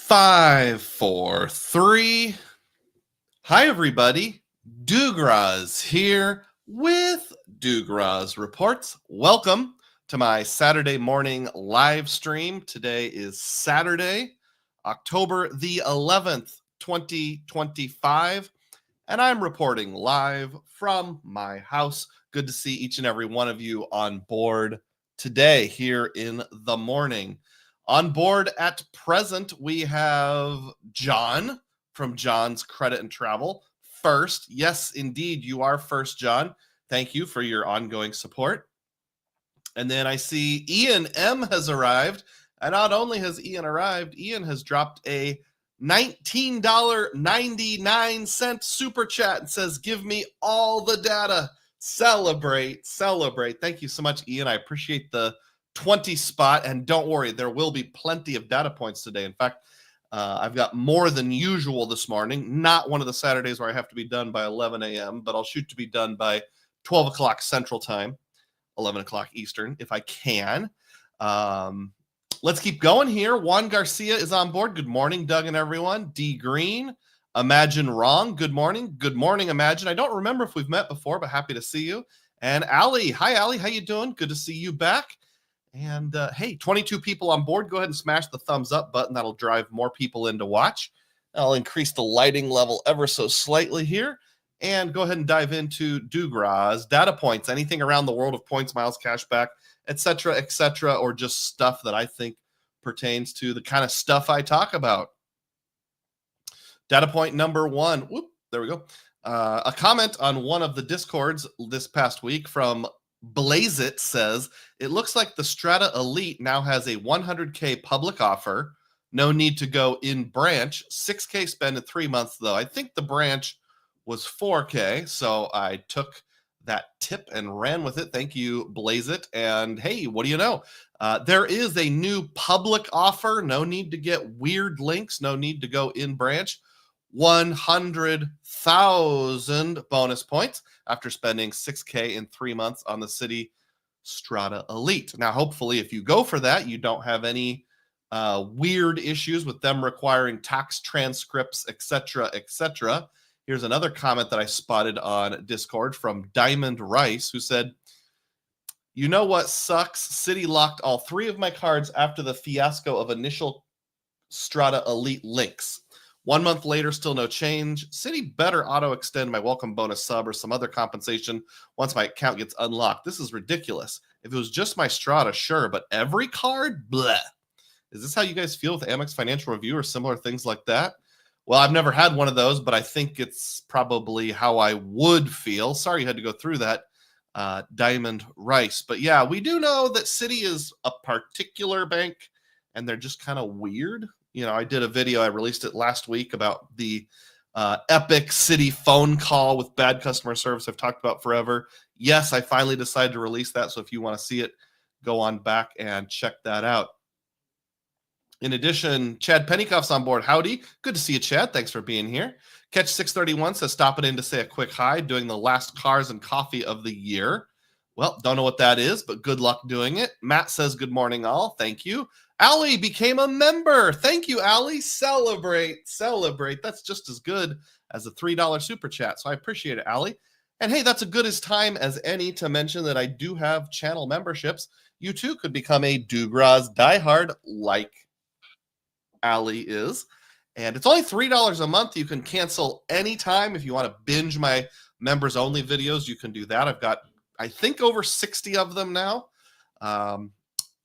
Five, four, three. Hi, everybody. Dugroz here with Dugroz Reports. Welcome to my Saturday morning live stream. Today is Saturday, October the 11th, 2025, and I'm reporting live from my house. Good to see each and every one of you on board today here in the morning. On board at present, we have John from John's Credit and Travel. First, yes, indeed, you are first, John. Thank you for your ongoing support. And then I see Ian M has arrived. And not only has Ian arrived, Ian has dropped a $19.99 super chat and says, "Give me all the data. Celebrate, celebrate." Thank you so much, Ian. I appreciate the 20 spot, and don't worry, there will be plenty of data points today. In fact, I've got more than usual this morning. Not one of the Saturdays where I have to be done by 11 a.m., but I'll shoot to be done by 12 o'clock Central Time, 11 o'clock Eastern, if I can. Let's keep going here. Juan Garcia is on board. Good morning, Doug and everyone. D. Green, Imagine Wrong. Good morning. Good morning, Imagine. I don't remember if we've met before, but happy to see you. And Allie. Hi, Allie. How you doing? Good to see you back. And hey, 22 people on board. Go ahead and smash the thumbs up button. That'll drive more people in to watch. I'll increase the lighting level ever so slightly here. And go ahead and dive into Dugroz. Data points, anything around the world of points, miles, cashback, etc., or just stuff that I think pertains to the kind of stuff I talk about. Data point number one. Whoop, there we go. A comment on one of the Discords this past week from Blaze It says, "It looks like the Strata Elite now has a 100K public offer. No need to go in branch. 6K spend in 3 months, though. I think the branch was 4K. So I took that tip and ran with it. Thank you, Blaze It. And hey, what do you know? There is a new public offer. No need to get weird links. No need to go in branch. 100,000 bonus points after spending 6K in 3 months on the City Strata Elite. Now, hopefully, if you go for that, you don't have any weird issues with them requiring tax transcripts, etc., etc. Here's another comment that I spotted on Discord from Diamond Rice, who said, "You know what sucks? City locked all 3 of my cards after the fiasco of initial Strata Elite links. 1 month later, still no change. City better auto-extend my welcome bonus sub or some other compensation once my account gets unlocked. This is ridiculous. If it was just my Strata, sure, but every card? Bleh." Is this how you guys feel with Amex Financial Review or similar things like that? Well, I've never had one of those, but I think it's probably how I would feel. Sorry you had to go through that, Diamond Rice. But yeah, we do know that City is a particular bank, and they're just kind of weird. You know, I did a video, I released it last week about the epic City phone call with bad customer service I've talked about forever. Yes, I finally decided to release that. So if you want to see it, go on back and check that out. In addition, Chad Pennycoff's on board. Howdy. Good to see you, Chad. Thanks for being here. Catch 631 says, "Stopping in to say a quick hi, doing the last cars and coffee of the year." Well, don't know what that is, but good luck doing it. Matt says, "Good morning, all." Thank you. Allie became a member. Thank you, Allie. Celebrate, celebrate. That's just as good as a $3 super chat. So I appreciate it, Allie. And hey, that's as good as time as any to mention that I do have channel memberships. You too could become a Dugroz diehard like Allie is. And it's only $3 a month. You can cancel anytime. If you want to binge my members only videos, you can do that. I've got, I think, over 60 of them now.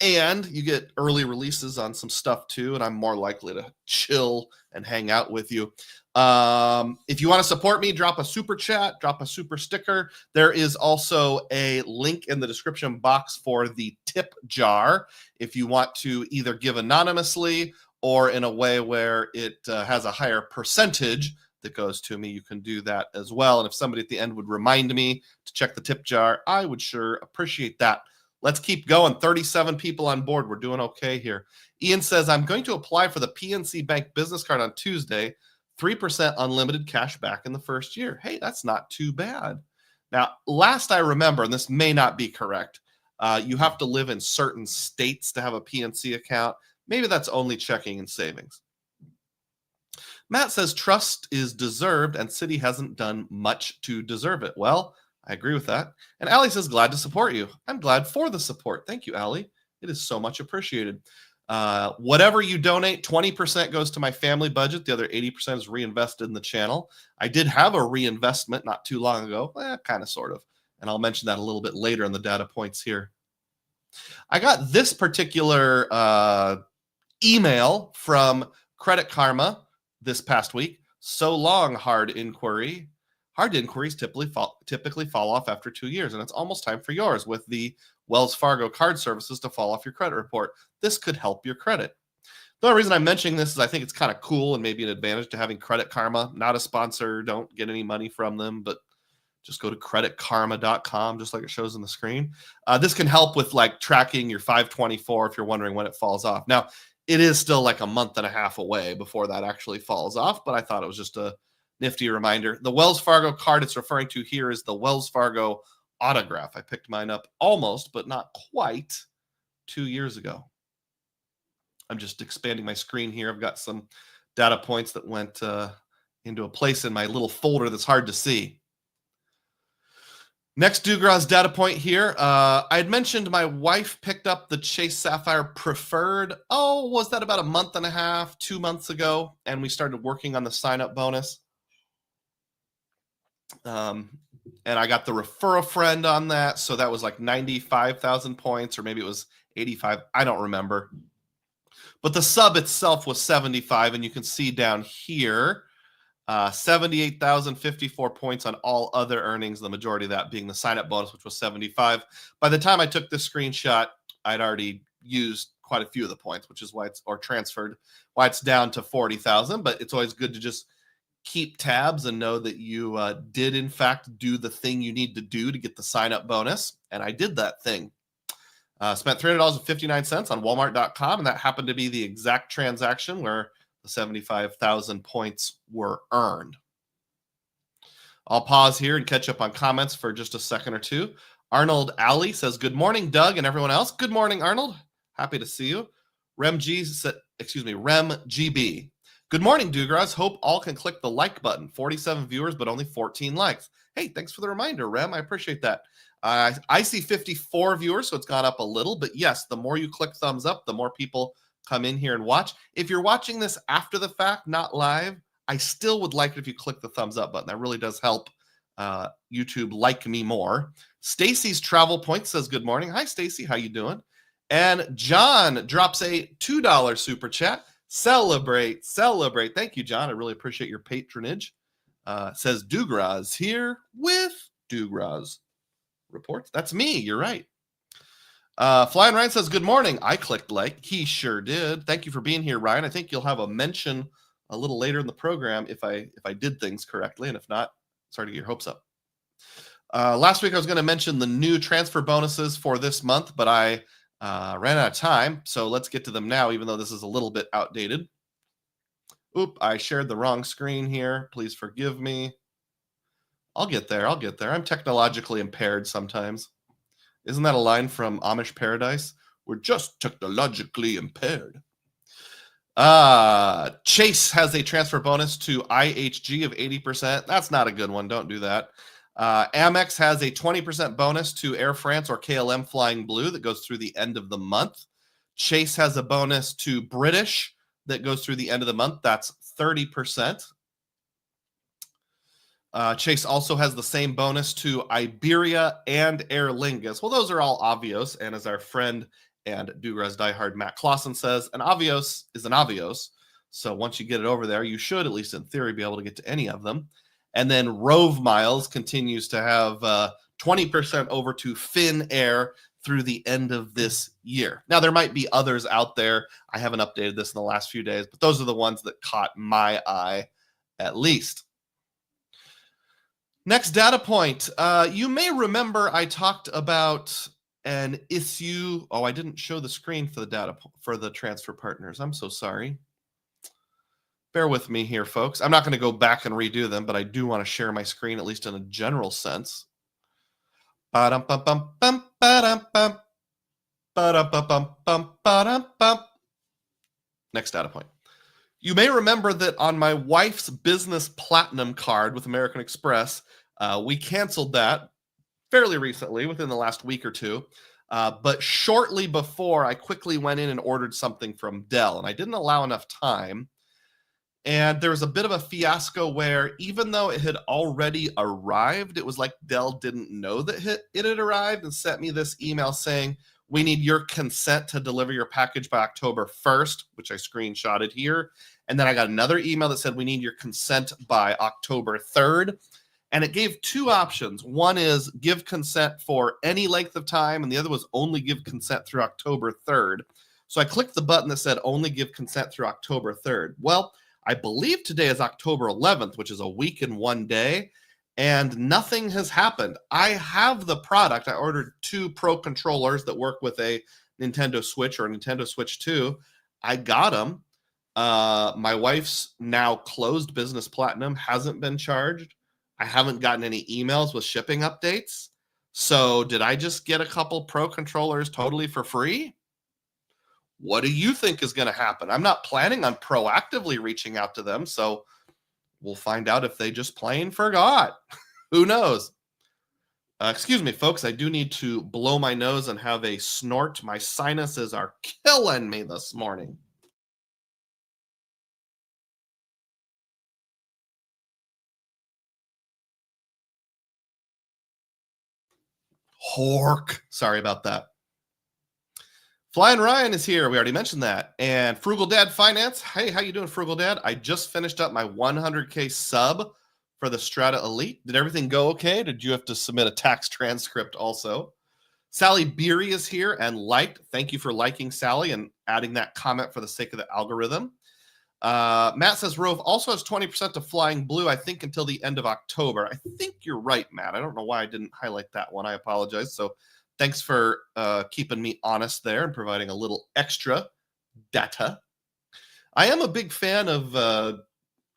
And you get early releases on some stuff too, and I'm more likely to chill and hang out with you. If you want to support me, drop a super chat, drop a super sticker. There is also a link in the description box for the tip jar. If you want to either give anonymously or in a way where it has a higher percentage that goes to me, you can do that as well. And if somebody at the end would remind me to check the tip jar, I would sure appreciate that. Let's keep going. 37 people on board. We're doing okay here. Ian says, "I'm going to apply for the PNC Bank business card on Tuesday. 3% unlimited cash back in the first year." Hey, that's not too bad. Now, last I remember, and this may not be correct, you have to live in certain states to have a PNC account. Maybe that's only checking and savings. Matt says trust is deserved and Citi hasn't done much to deserve it. Well, I agree with that. And Allie says, glad to support you. I'm glad for the support. Thank you, Allie. It is so much appreciated. Whatever you donate, 20% goes to my family budget. The other 80% is reinvested in the channel. I did have a reinvestment not too long ago, kind of, sort of. And I'll mention that a little bit later in the data points here. I got this particular email from Credit Karma this past week. So long, hard inquiry. Hard inquiries typically fall off after 2 years, and it's almost time for yours with the Wells Fargo card services to fall off your credit report. This could help your credit. The only reason I'm mentioning this is I think it's kind of cool and maybe an advantage to having Credit Karma. Not a sponsor, don't get any money from them, but just go to creditkarma.com, just like it shows on the screen. This can help with like tracking your 524 if you're wondering when it falls off. Now, it is still like a month and a half away before that actually falls off, but I thought it was just a nifty reminder. The Wells Fargo card it's referring to here is the Wells Fargo Autograph. I picked mine up almost, but not quite 2 years ago. I'm just expanding my screen here. I've got some data points that went into a place in my little folder that's hard to see. Next Dugroz data point here. I had mentioned my wife picked up the Chase Sapphire Preferred. Oh, was that about a month and a half, 2 months ago? And we started working on the sign-up bonus. And I got the refer a friend on that. So that was like 95,000 points, or maybe it was 85. I don't remember. But the sub itself was 75. And you can see down here, 78,054 points on all other earnings, the majority of that being the sign-up bonus, which was 75. By the time I took this screenshot, I'd already used quite a few of the points, which is why it's, or transferred, why it's down to 40,000. But it's always good to just keep tabs and know that you did, in fact, do the thing you need to do to get the sign-up bonus. And I did that thing. Spent $300.59 on Walmart.com, and that happened to be the exact transaction where the 75,000 points were earned. I'll pause here and catch up on comments for just a second or two. Arnold Alley says, good morning, Doug, and everyone else. Good morning, Arnold. Happy to see you. Rem GB. Good morning, Dugroz. Hope all can click the like button. 47 viewers, but only 14 likes. Hey, thanks for the reminder, Rem. I appreciate that. I see 54 viewers, so it's gone up a little. But yes, the more you click thumbs up, the more people come in here and watch. If you're watching this after the fact, not live, I still would like it if you click the thumbs up button. That really does help YouTube like me more. Stacy's Travel Point says good morning. Hi, Stacy. How you doing? And John drops a $2 super chat. Celebrate. Thank you, John. I really appreciate your patronage. Says Dugroz here with Dugroz Reports. That's me. You're right. Flying Ryan says, good morning. I clicked like. He sure did. Thank you for being here, Ryan. I think you'll have a mention a little later in the program if I did things correctly. And if not, sorry to get your hopes up. Last week, I was going to mention the new transfer bonuses for this month, but I ran out of time. So let's get to them now, even though this is a little bit outdated. Oop, I shared the wrong screen here. Please forgive me. I'll get there. I'm technologically impaired sometimes. Isn't that a line from Amish Paradise? We're just technologically impaired. Chase has a transfer bonus to IHG of 80%. That's not a good one. Don't do that. Amex has a 20% bonus to Air France or KLM Flying Blue that goes through the end of the month. Chase has a bonus to British that goes through the end of the month. That's 30%. Chase also has the same bonus to Iberia and Aer Lingus. Well, those are all Avios, and as our friend and Dugroz diehard Matt Clausen says, an Avios is an Avios. So once you get it over there, you should, at least in theory, be able to get to any of them. And then Rove Miles continues to have 20% over to Finnair through the end of this year. Now, there might be others out there. I haven't updated this in the last few days, but those are the ones that caught my eye, at least. Next data point. You may remember I talked about an issue. Oh, I didn't show the screen for the data for the transfer partners. I'm so sorry. Bear with me here, folks. I'm not going to go back and redo them, but I do want to share my screen, at least in a general sense. Next data point. You may remember that on my wife's business platinum card with American Express, we canceled that fairly recently, within the last week or two. But shortly before, I quickly went in and ordered something from Dell, and I didn't allow enough time. And there was a bit of a fiasco where, even though it had already arrived, it was like Dell didn't know that it had arrived and sent me this email saying, "We need your consent to deliver your package by October 1st, which I screenshotted here. And then I got another email that said, "We need your consent by October 3rd. And it gave two options. One is give consent for any length of time, and the other was only give consent through October 3rd. So I clicked the button that said only give consent through October 3rd. Well, I believe today is October 11th, which is a week and 1 day, and nothing has happened. I have the product. I ordered 2 Pro controllers that work with a Nintendo Switch or a Nintendo Switch 2. I got them. My wife's now closed business platinum hasn't been charged. I haven't gotten any emails with shipping updates. So did I just get a couple Pro controllers totally for free? What do you think is going to happen? I'm not planning on proactively reaching out to them, so we'll find out if they just plain forgot. Who knows? Excuse me, folks. I do need to blow my nose and have a snort. My sinuses are killing me this morning. Hork. Sorry about that. Flying Ryan is here. We already mentioned that. And Frugal Dad Finance. Hey, how you doing, Frugal Dad? I just finished up my 100K sub for the Strata Elite. Did everything go okay? Did you have to submit a tax transcript also? Sally Beery is here and liked. Thank you for liking, Sally, and adding that comment for the sake of the algorithm. Matt says Rove also has 20% to Flying Blue, I think, until the end of October. I think you're right, Matt. I don't know why I didn't highlight that one. I apologize. So thanks for keeping me honest there and providing a little extra data. I am a big fan of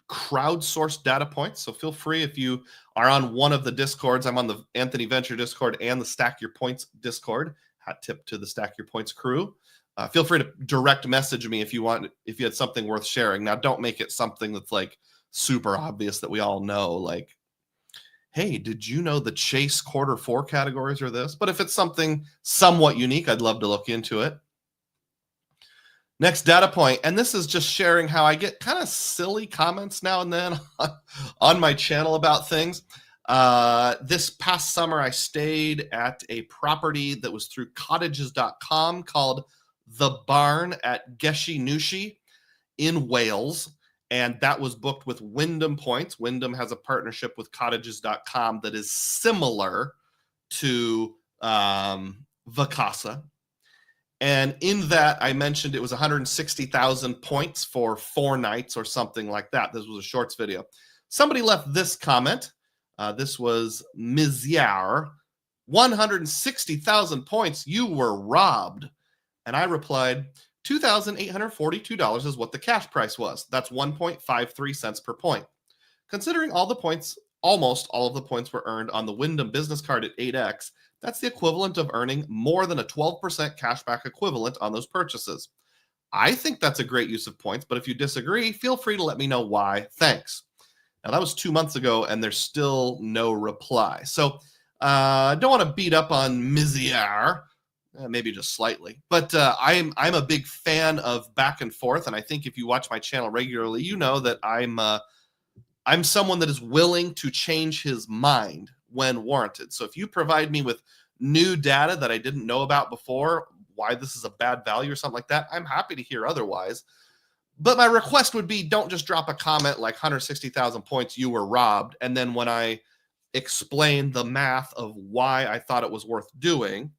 crowdsourced data points, so feel free if you are on one of the Discords. I'm on the Anthony Venture Discord and the Stack Your Points Discord. Hat tip to the Stack Your Points crew. Feel free to direct message me if you had something worth sharing. Now, don't make it something that's like super obvious that we all know, like, hey, did you know the Chase Q4 categories are this? But if it's something somewhat unique, I'd love to look into it. Next data point, and this is just sharing how I get kind of silly comments now and then on my channel about things. This past summer, I stayed at a property that was through cottages.com called The Barn at Geshi Nushi in Wales. And that was booked with Wyndham points. Wyndham has a partnership with cottages.com that is similar to Vacasa. And in that, I mentioned it was 160,000 points for 4 nights or something like that. This was a shorts video. Somebody left this comment. This was Mizyar. 160,000 points. You were robbed. And I replied, $2,842 is what the cash price was. That's 1.53 cents per point. Considering all the points, almost all of the points were earned on the Wyndham business card at 8x, that's the equivalent of earning more than a 12% cashback equivalent on those purchases. I think that's a great use of points, but if you disagree, feel free to let me know why. Thanks. Now, that was 2 months ago, and there's still no reply. So I don't want to beat up on Miziar. Maybe just slightly, but I'm a big fan of back and forth, and I think if you watch my channel regularly, you know that I'm someone that is willing to change his mind when warranted. So if you provide me with new data that I didn't know about before, why this is a bad value or something like that, I'm happy to hear otherwise. But my request would be, don't just drop a comment like 160,000 points, you were robbed, and then when I explain the math of why I thought it was worth doing,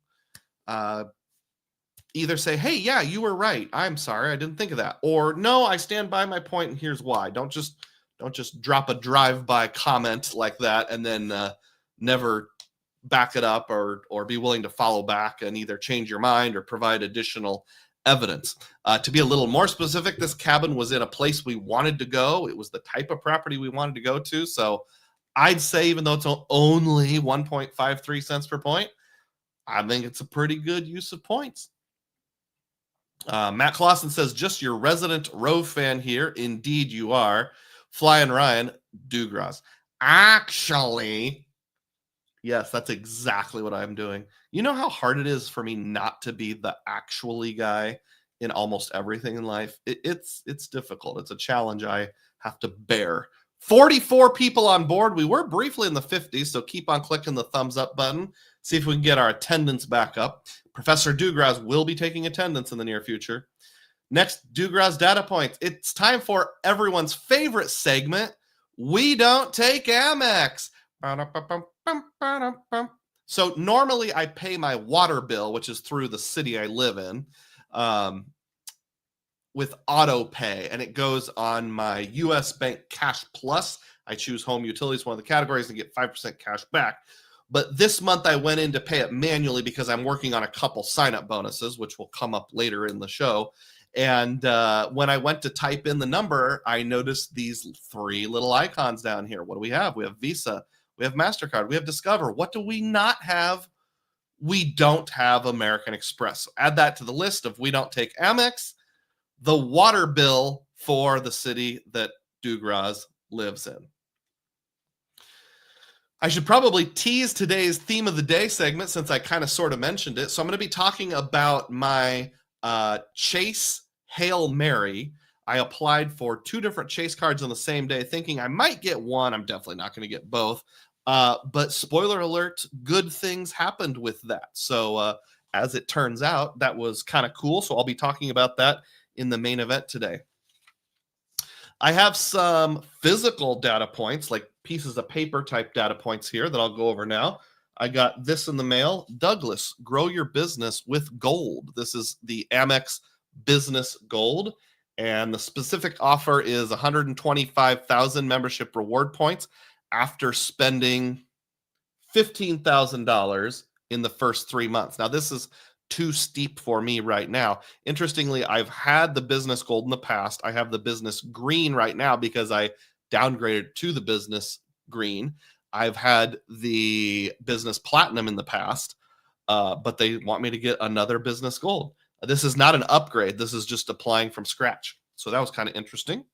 either say, hey, yeah, you were right. I'm sorry, I didn't think of that. Or no, I stand by my point and here's why. Don't just drop a drive-by comment like that and then never back it up or be willing to follow back and either change your mind or provide additional evidence. To be a little more specific, this cabin was in a place we wanted to go. It was the type of property we wanted to go to. So I'd say, even though it's only 1.53 cents per point, I think it's a pretty good use of points. Matt Clausen says, just your resident Rove fan here. Indeed, you are. Flying Ryan, Dugroz. Actually, yes, that's exactly what I'm doing. You know how hard it is for me not to be the actually guy in almost everything in life? It's difficult. It's a challenge I have to bear. 44 people on board. We were briefly in the 50s, so keep on clicking the thumbs up button. See if we can get our attendance back up. Professor Dugroz will be taking attendance in the near future. Next, Dugroz data points. It's time for everyone's favorite segment. We don't take Amex. So normally I pay my water bill, which is through the city I live in, with auto pay, and it goes on my US Bank Cash Plus. I choose home utilities, one of the categories, and get 5% cash back. But this month I went in to pay it manually because I'm working on a couple sign-up bonuses, which will come up later in the show. And when I went to type in the number, I noticed these three little icons down here. What do we have? We have Visa, we have MasterCard, we have Discover. What do we not have? We don't have American Express. So add that to the list of we don't take Amex. The water bill for the city that Dugroz lives in. I should probably tease today's theme of the day segment since I kind of sort of mentioned it. So I'm going to be talking about my Chase Hail Mary. I applied for 2 different Chase cards on the same day, thinking I might get one. I'm definitely not going to get both. But spoiler alert, good things happened with that. So as it turns out, that was kind of cool. So I'll be talking about that in the main event today. I have some physical data points, like pieces of paper type data points here that I'll go over now. I got this in the mail. Douglas, grow your business with gold. This is the Amex Business Gold, and the specific offer is 125,000 membership reward points after spending $15,000 in the first 3 months. Now, this is too steep for me right now. Interestingly, I've had the business gold in the past. I have the business green right now because I downgraded to the business green. I've had the business platinum in the past, but they want me to get another business gold. This is not an upgrade. This is just applying from scratch. So that was kind of interesting.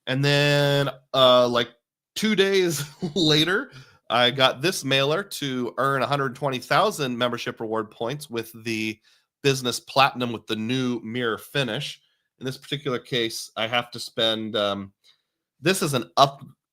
And then like 2 days later, I got this mailer to earn 120,000 membership reward points with the business platinum with the new mirror finish. In this particular case, I have to spend, this is an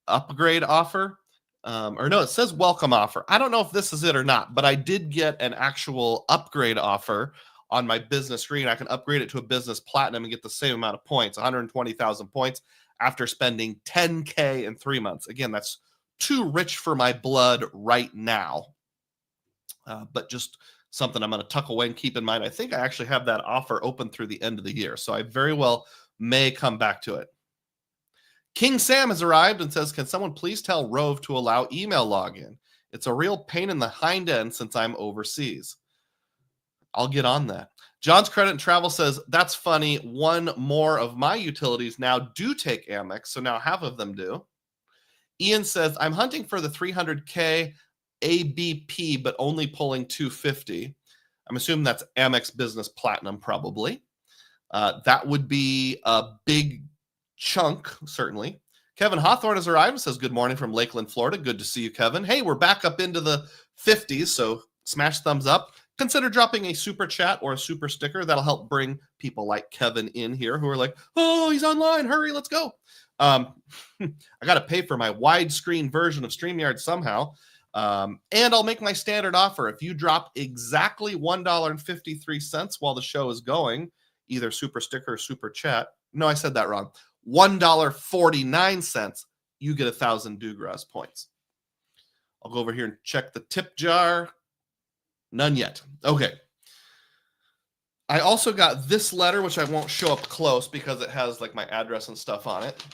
upgrade offer. Or no, it says welcome offer. I don't know if this is it or not, but I did get an actual upgrade offer on my business screen. I can upgrade it to a business platinum and get the same amount of points, 120,000 points after spending 10K in 3 months. Again, that's too rich for my blood right now, but just something I'm going to tuck away and keep in mind. I think I actually have that offer open through the end of the year, so I very well may come back to it. King Sam has arrived and says, can someone please tell Rove to allow email login? It's a real pain in the hind end since I'm overseas. I'll get on that. John's Credit and Travel says, that's funny. One more of my utilities now do take Amex, so now half of them do. Ian says, I'm hunting for the 300K ABP, but only pulling 250. I'm assuming that's Amex Business Platinum, probably. That would be a big chunk, certainly. Kevin Hawthorne has arrived and says, good morning from Lakeland, Florida. Good to see you, Kevin. Hey, we're back up into the 50s, so smash thumbs up. Consider dropping a super chat or a super sticker. That'll help bring people like Kevin in here who are like, oh, he's online. Hurry, let's go. I got to pay for my widescreen version of StreamYard somehow. And I'll make my standard offer. If you drop exactly $1.53 while the show is going, either super sticker or super chat. No, I said that wrong. $1.49, you get 1,000 Dugroz points. I'll go over here and check the tip jar. None yet. Okay. I also got this letter, which I won't show up close because it has like my address and stuff on it.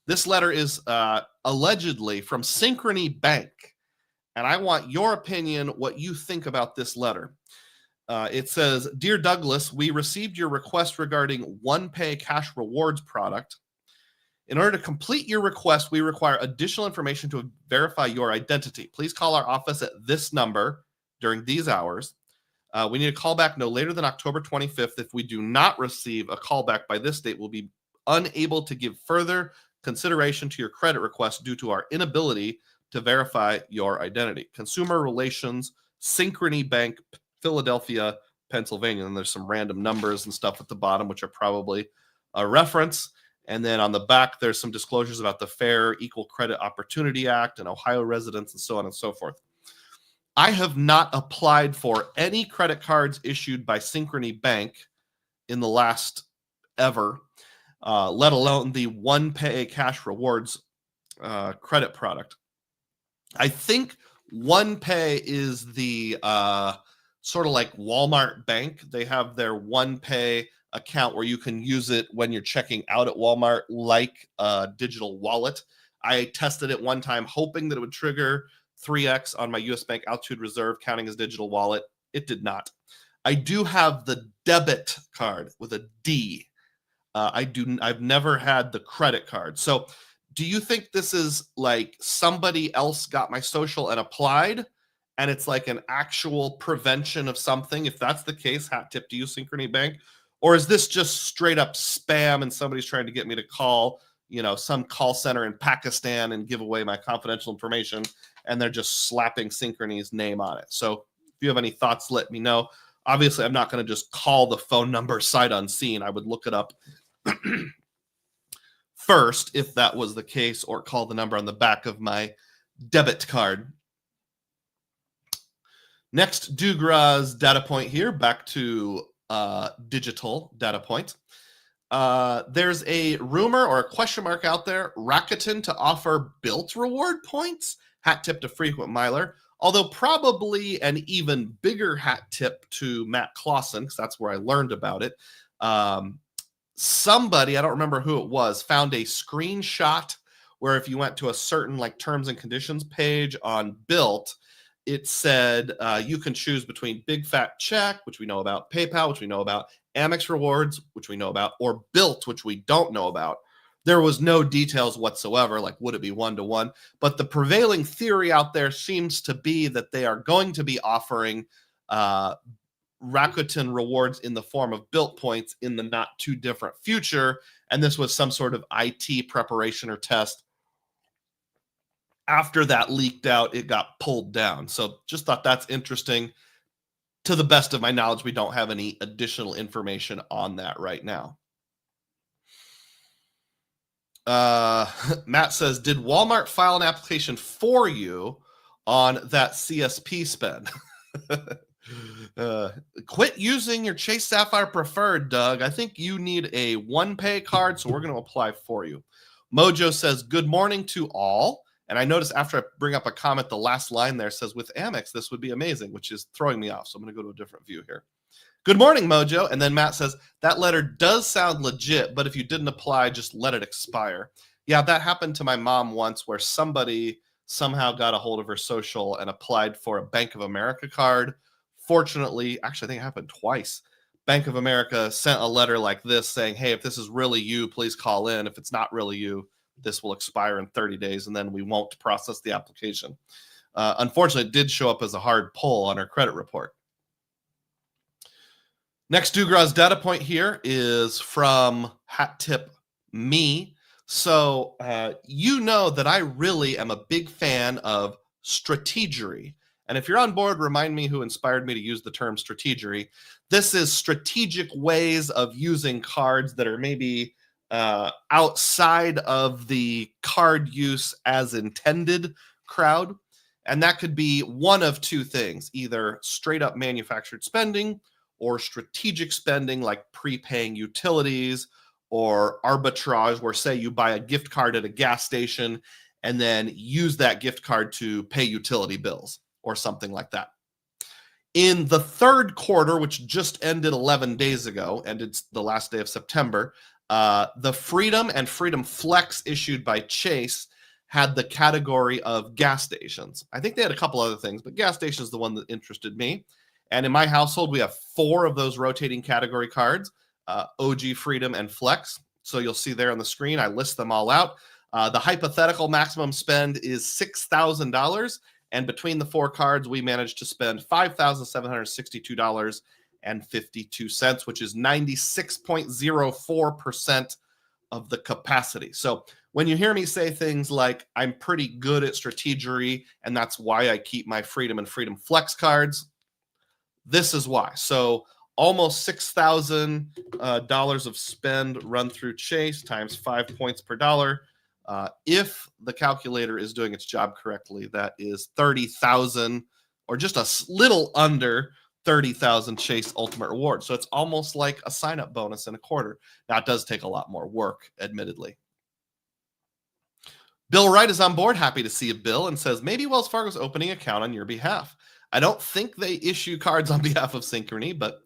This letter is allegedly from Synchrony Bank, and I want your opinion, what you think about this letter. It says, Dear Douglas, we received your request regarding OnePay Cash Rewards product. In order to complete your request, we require additional information to verify your identity. Please call our office at this number during these hours. We need a callback no later than October 25th. If we do not receive a callback by this date, we'll be unable to give further consideration to your credit request due to our inability to verify your identity. Consumer Relations, Synchrony Bank, Philadelphia, Pennsylvania. And there's some random numbers and stuff at the bottom, which are probably a reference. And then on the back, there's some disclosures about the Fair Equal Credit Opportunity Act and Ohio residents and so on and so forth. I have not applied for any credit cards issued by Synchrony Bank in the last ever, let alone the OnePay Cash Rewards credit product. I think OnePay is the sort of like Walmart Bank. They have their OnePay account where you can use it when you're checking out at Walmart like a digital wallet. I tested it one time hoping that it would trigger 3x on my US Bank Altitude Reserve counting as digital wallet. It did not. I do have the debit card with a D. I've never had the credit card. So do you think this is like somebody else got my social and applied and it's like an actual prevention of something? If that's the case, hat tip to you, Synchrony Bank. Or is this just straight up spam and somebody's trying to get me to call, some call center in Pakistan and give away my confidential information, and they're just slapping Synchrony's name on it? So if you have any thoughts, let me know. Obviously, I'm not going to just call the phone number sight unseen. I would look it up first if that was the case, or call the number on the back of my debit card. Next Dugroz data point here, back to digital data point. There's a rumor or a question mark out there, Rakuten to offer built reward points. Hat tip to frequent miler, although probably an even bigger hat tip to Matt Clausen, because that's where I learned about it. Somebody, I don't remember who it was, found a screenshot where if you went to a certain like terms and conditions page on Built, it said you can choose between Big Fat Check, which we know about, PayPal, which we know about, Amex Rewards, which we know about, or Built, which we don't know about. There was no details whatsoever, like would it be one-to-one? But the prevailing theory out there seems to be that they are going to be offering Rakuten rewards in the form of Built points in the not too different future. And this was some sort of IT preparation or test. After that leaked out, it got pulled down. So just thought that's interesting. To the best of my knowledge, we don't have any additional information on that right now. Matt says, did Walmart file an application for you on that CSP spend? Quit using your Chase Sapphire Preferred, Doug. I think you need a OnePay card, so we're going to apply for you. Mojo says, good morning to all. And I noticed after I bring up a comment, the last line there says, with Amex, this would be amazing, which is throwing me off. So I'm going to go to a different view here. Good morning, Mojo. And then Matt says, that letter does sound legit, but if you didn't apply, just let it expire. Yeah, that happened to my mom once where somebody somehow got a hold of her social and applied for a Bank of America card. Fortunately, actually, I think it happened twice. Bank of America sent a letter like this saying, hey, if this is really you, please call in. If it's not really you, this will expire in 30 days, and then we won't process the application. Unfortunately, it did show up as a hard pull on our credit report. Next Dugroz data point here is from Hat Tip Me. So you know that I really am a big fan of strategery. And if you're on board, remind me who inspired me to use the term strategery. This is strategic ways of using cards that are maybe outside of the card use as intended crowd. And that could be one of two things, either straight up manufactured spending or strategic spending like prepaying utilities, or arbitrage where, say, you buy a gift card at a gas station and then use that gift card to pay utility bills or something like that. In the third quarter, which just ended 11 days ago, ended the last day of September, the Freedom and Freedom Flex issued by Chase had the category of gas stations. I think they had a couple other things, but gas station is the one that interested me. And in my household, we have 4 of those rotating category cards, OG, Freedom, and Flex. So you'll see there on the screen, I list them all out. The hypothetical maximum spend is $6,000. And between the 4 cards, we managed to spend $5,762.52, which is 96.04% of the capacity. So when you hear me say things like, I'm pretty good at strategery, and that's why I keep my Freedom and Freedom Flex cards, this is why. So almost $6,000 of spend run through Chase times 5 points per dollar. If the calculator is doing its job correctly, that is 30,000 or just a little under 30,000 Chase Ultimate Rewards. So it's almost like a sign-up bonus in a quarter. Now, it does take a lot more work, admittedly. Bill Wright is on board. Happy to see you, Bill, and says, maybe Wells Fargo's opening an account on your behalf. I don't think they issue cards on behalf of Synchrony, but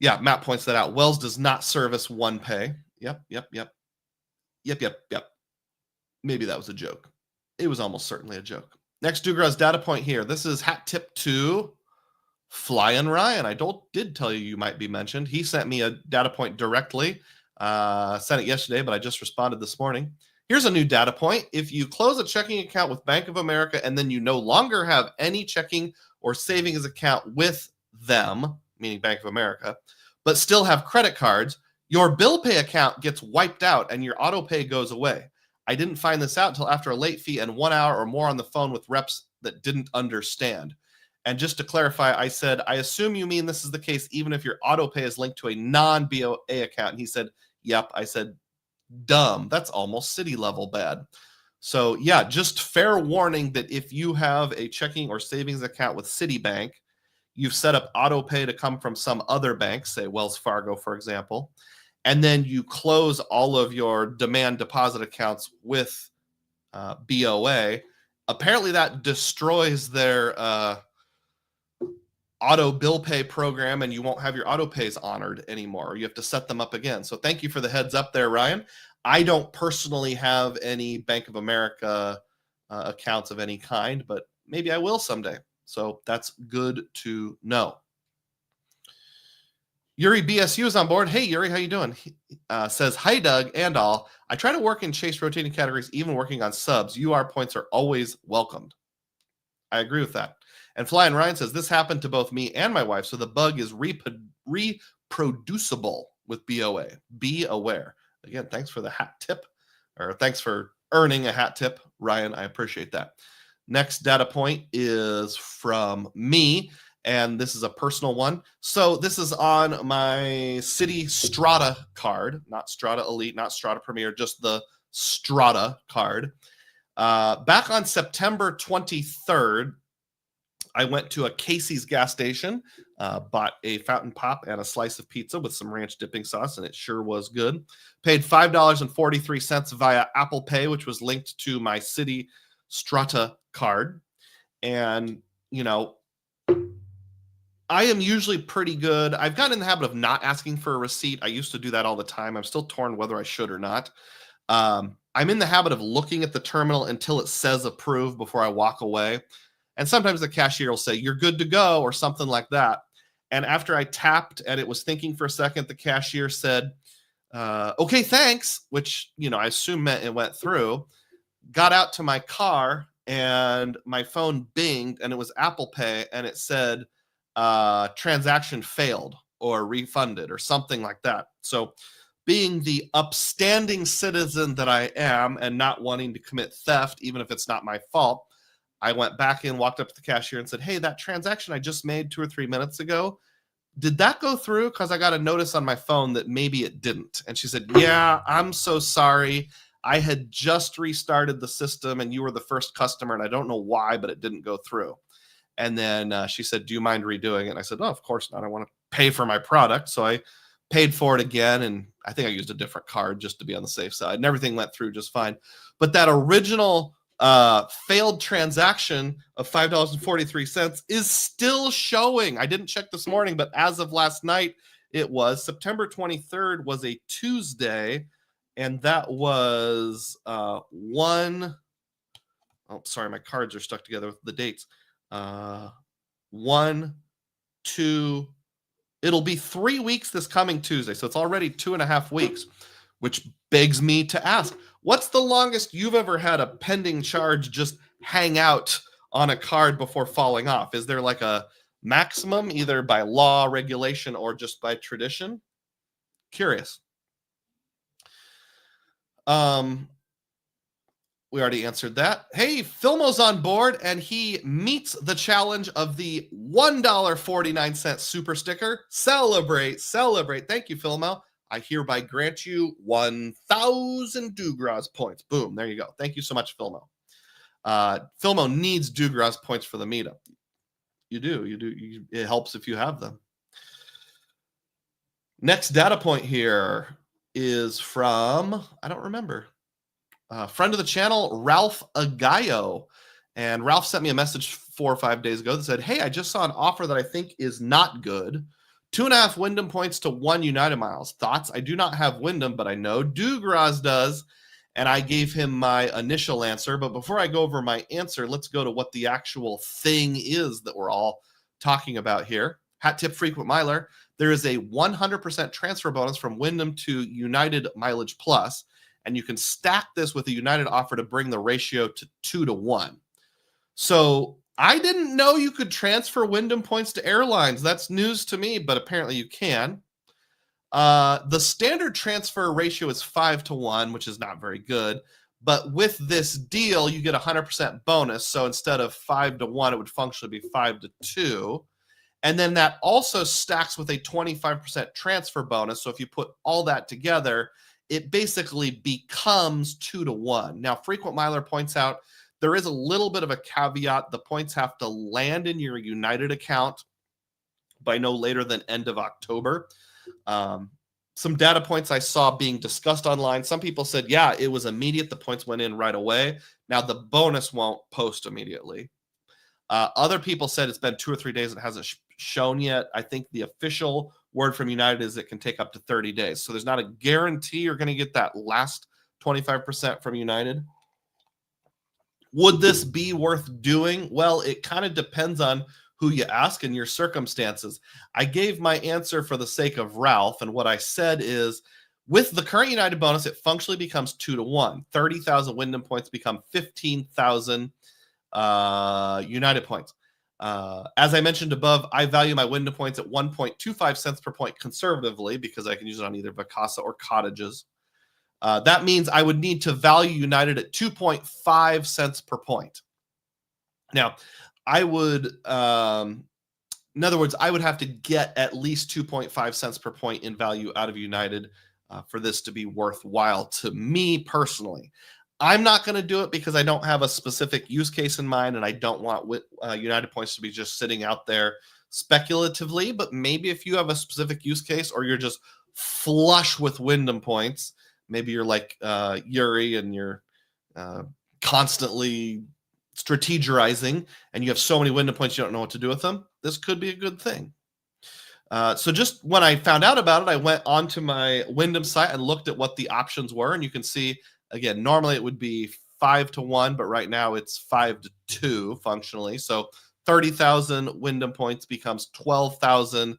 yeah, Matt points that out. Wells does not service OnePay. Yep. Maybe that was a joke. It was almost certainly a joke. Next Dugroz data point here. This is hat tip to Flying Ryan. I did tell you might be mentioned. He sent me a data point directly. Sent it yesterday, but I just responded this morning. Here's a new data point. If you close a checking account with Bank of America and then you no longer have any checking or savings account with them, meaning Bank of America, but still have credit cards, your bill pay account gets wiped out and your auto pay goes away. I didn't find this out until after a late fee and 1 hour or more on the phone with reps that didn't understand. And just to clarify, I said, I assume you mean this is the case even if your auto pay is linked to a non-BOA account. And he said, yep. I said, dumb. That's almost city level bad. So yeah, just fair warning that if you have a checking or savings account with Citibank, you've set up auto pay to come from some other bank, say Wells Fargo, for example, and then you close all of your demand deposit accounts with BOA. Apparently that destroys their auto bill pay program, and you won't have your auto pays honored anymore. You have to set them up again. So thank you for the heads up there, Ryan. I don't personally have any Bank of America accounts of any kind, but maybe I will someday. So that's good to know. Yuri BSU is on board. Hey, Yuri, how you doing? He says, hi, Doug and all. I try to work in Chase rotating categories, even working on subs. UR points are always welcomed. I agree with that. And Flying Ryan says, this happened to both me and my wife, so the bug is reproducible with BOA. Be aware. Again, thanks for the hat tip, or thanks for earning a hat tip, Ryan. I appreciate that. Next data point is from me, and this is a personal one. So this is on my Citi Strata card, not Strata Elite, not Strata Premier, just the Strata card. Back on September 23rd, I went to a Casey's gas station, bought a fountain pop and a slice of pizza with some ranch dipping sauce, and it sure was good. Paid $5.43 via Apple Pay, which was linked to my Citi Strata card. And, you know, I am usually pretty good. I've gotten in the habit of not asking for a receipt. I used to do that all the time. I'm still torn whether I should or not. I'm in the habit of looking at the terminal until it says approve before I walk away. And sometimes the cashier will say, you're good to go, or something like that. And after I tapped and it was thinking for a second, the cashier said, okay, thanks, which, you know, I assume meant it went through. Got out to my car and my phone binged, and it was Apple Pay, and it said transaction failed or refunded or something like that. So being the upstanding citizen that I am and not wanting to commit theft, even if it's not my fault, I went back in, walked up to the cashier and said, hey, that transaction I just made 2 or 3 minutes ago, did that go through? Because I got a notice on my phone that maybe it didn't. And she said, yeah, I'm so sorry. I had just restarted the system and you were the first customer, and I don't know why, but it didn't go through. And then she said, do you mind redoing it? And I said, oh, of course not. I want to pay for my product. So I paid for it again, and I think I used a different card just to be on the safe side, and everything went through just fine. But that original failed transaction of $5.43 is still showing. I didn't check this morning, but as of last night, it was September 23rd was a Tuesday, and that was oh, sorry, my cards are stuck together with the dates. 1, 2, it'll be 3 weeks this coming Tuesday, so it's already 2.5 weeks, which begs me to ask, What's the longest you've ever had a pending charge just hang out on a card before falling off? Is there like a maximum, either by law, regulation, or just by tradition? Curious. We already answered that. Hey, Filmo's on board, and he meets the challenge of the $1.49 super sticker. Celebrate, celebrate. Thank you, Filmo. I hereby grant you 1,000 Dugroz points. Boom, there you go. Thank you so much, Filmo. Filmo needs Dugroz points for the meetup. You do. It helps if you have them. Next data point here is from, I don't remember. Friend of the channel, Ralph Agayo. And Ralph sent me a message 4 or 5 days ago that said, hey, I just saw an offer that I think is not good. 2.5 Wyndham points to 1 United Miles. Thoughts? I do not have Wyndham, but I know Dugroz does. And I gave him my initial answer. But before I go over my answer, let's go to what the actual thing is that we're all talking about here. Hat tip frequent miler. There is a 100% transfer bonus from Wyndham to United Mileage Plus. And you can stack this with a United offer to bring the ratio to 2 to 1. So I didn't know you could transfer Wyndham points to airlines. That's news to me, but apparently you can. The standard transfer ratio is 5 to 1, which is not very good. But with this deal, you get a 100% bonus. So instead of 5 to 1, it would functionally be 5 to 2. And then that also stacks with a 25% transfer bonus. So if you put all that together, it basically becomes 2 to 1. Now, Frequent Miler points out there is a little bit of a caveat. The points have to land in your United account by no later than end of October. Some data points I saw being discussed online. Some people said, yeah, it was immediate. The points went in right away. Now, the bonus won't post immediately. Other people said it's been 2 or 3 days. It hasn't shown yet. I think the official word from United is it can take up to 30 days. So there's not a guarantee you're going to get that last 25% from United. Would this be worth doing? Well, it kind of depends on who you ask and your circumstances. I gave my answer for the sake of Ralph, and what I said is, with the current United bonus, it functionally becomes 2 to 1. 30,000 Wyndham points become 15,000 United points. As I mentioned above, I value my Wyndham points at 1.25 cents per point conservatively because I can use it on either Vacasa or cottages. That means I would need to value United at 2.5 cents per point. Now, I would, in other words, I would have to get at least 2.5 cents per point in value out of United for this to be worthwhile to me personally. I'm not going to do it because I don't have a specific use case in mind, and I don't want United points to be just sitting out there speculatively. But maybe if you have a specific use case, or you're just flush with Wyndham points, maybe you're like Yuri and you're constantly strategizing, and you have so many Wyndham points you don't know what to do with them. This could be a good thing. So just when I found out about it, I went onto my Wyndham site and looked at what the options were, and you can see. Again, normally it would be 5 to 1, but right now it's 5 to 2 functionally. So 30,000 Wyndham points becomes 12,000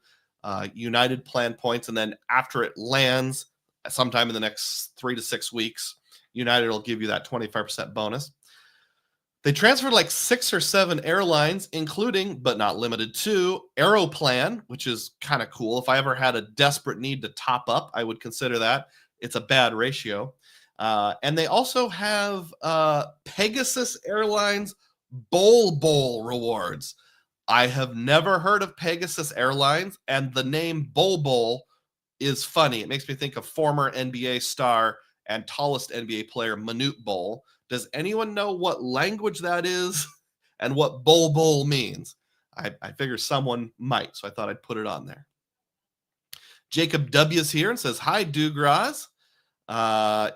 United plan points. And then after it lands sometime in the next 3 to 6 weeks, United will give you that 25% bonus. They transferred like 6 or 7 airlines, including, but not limited to, Aeroplan, which is kind of cool. If I ever had a desperate need to top up, I would consider that. It's a bad ratio. And they also have Pegasus Airlines Bowl rewards. I have never heard of Pegasus Airlines, and the name Bowl is funny. It makes me think of former NBA star and tallest NBA player Manute Bol. Does anyone know what language that is and what Bowl means? I figure someone might, so I thought I'd put it on there. Jacob W is here and says, hi, Dugroz.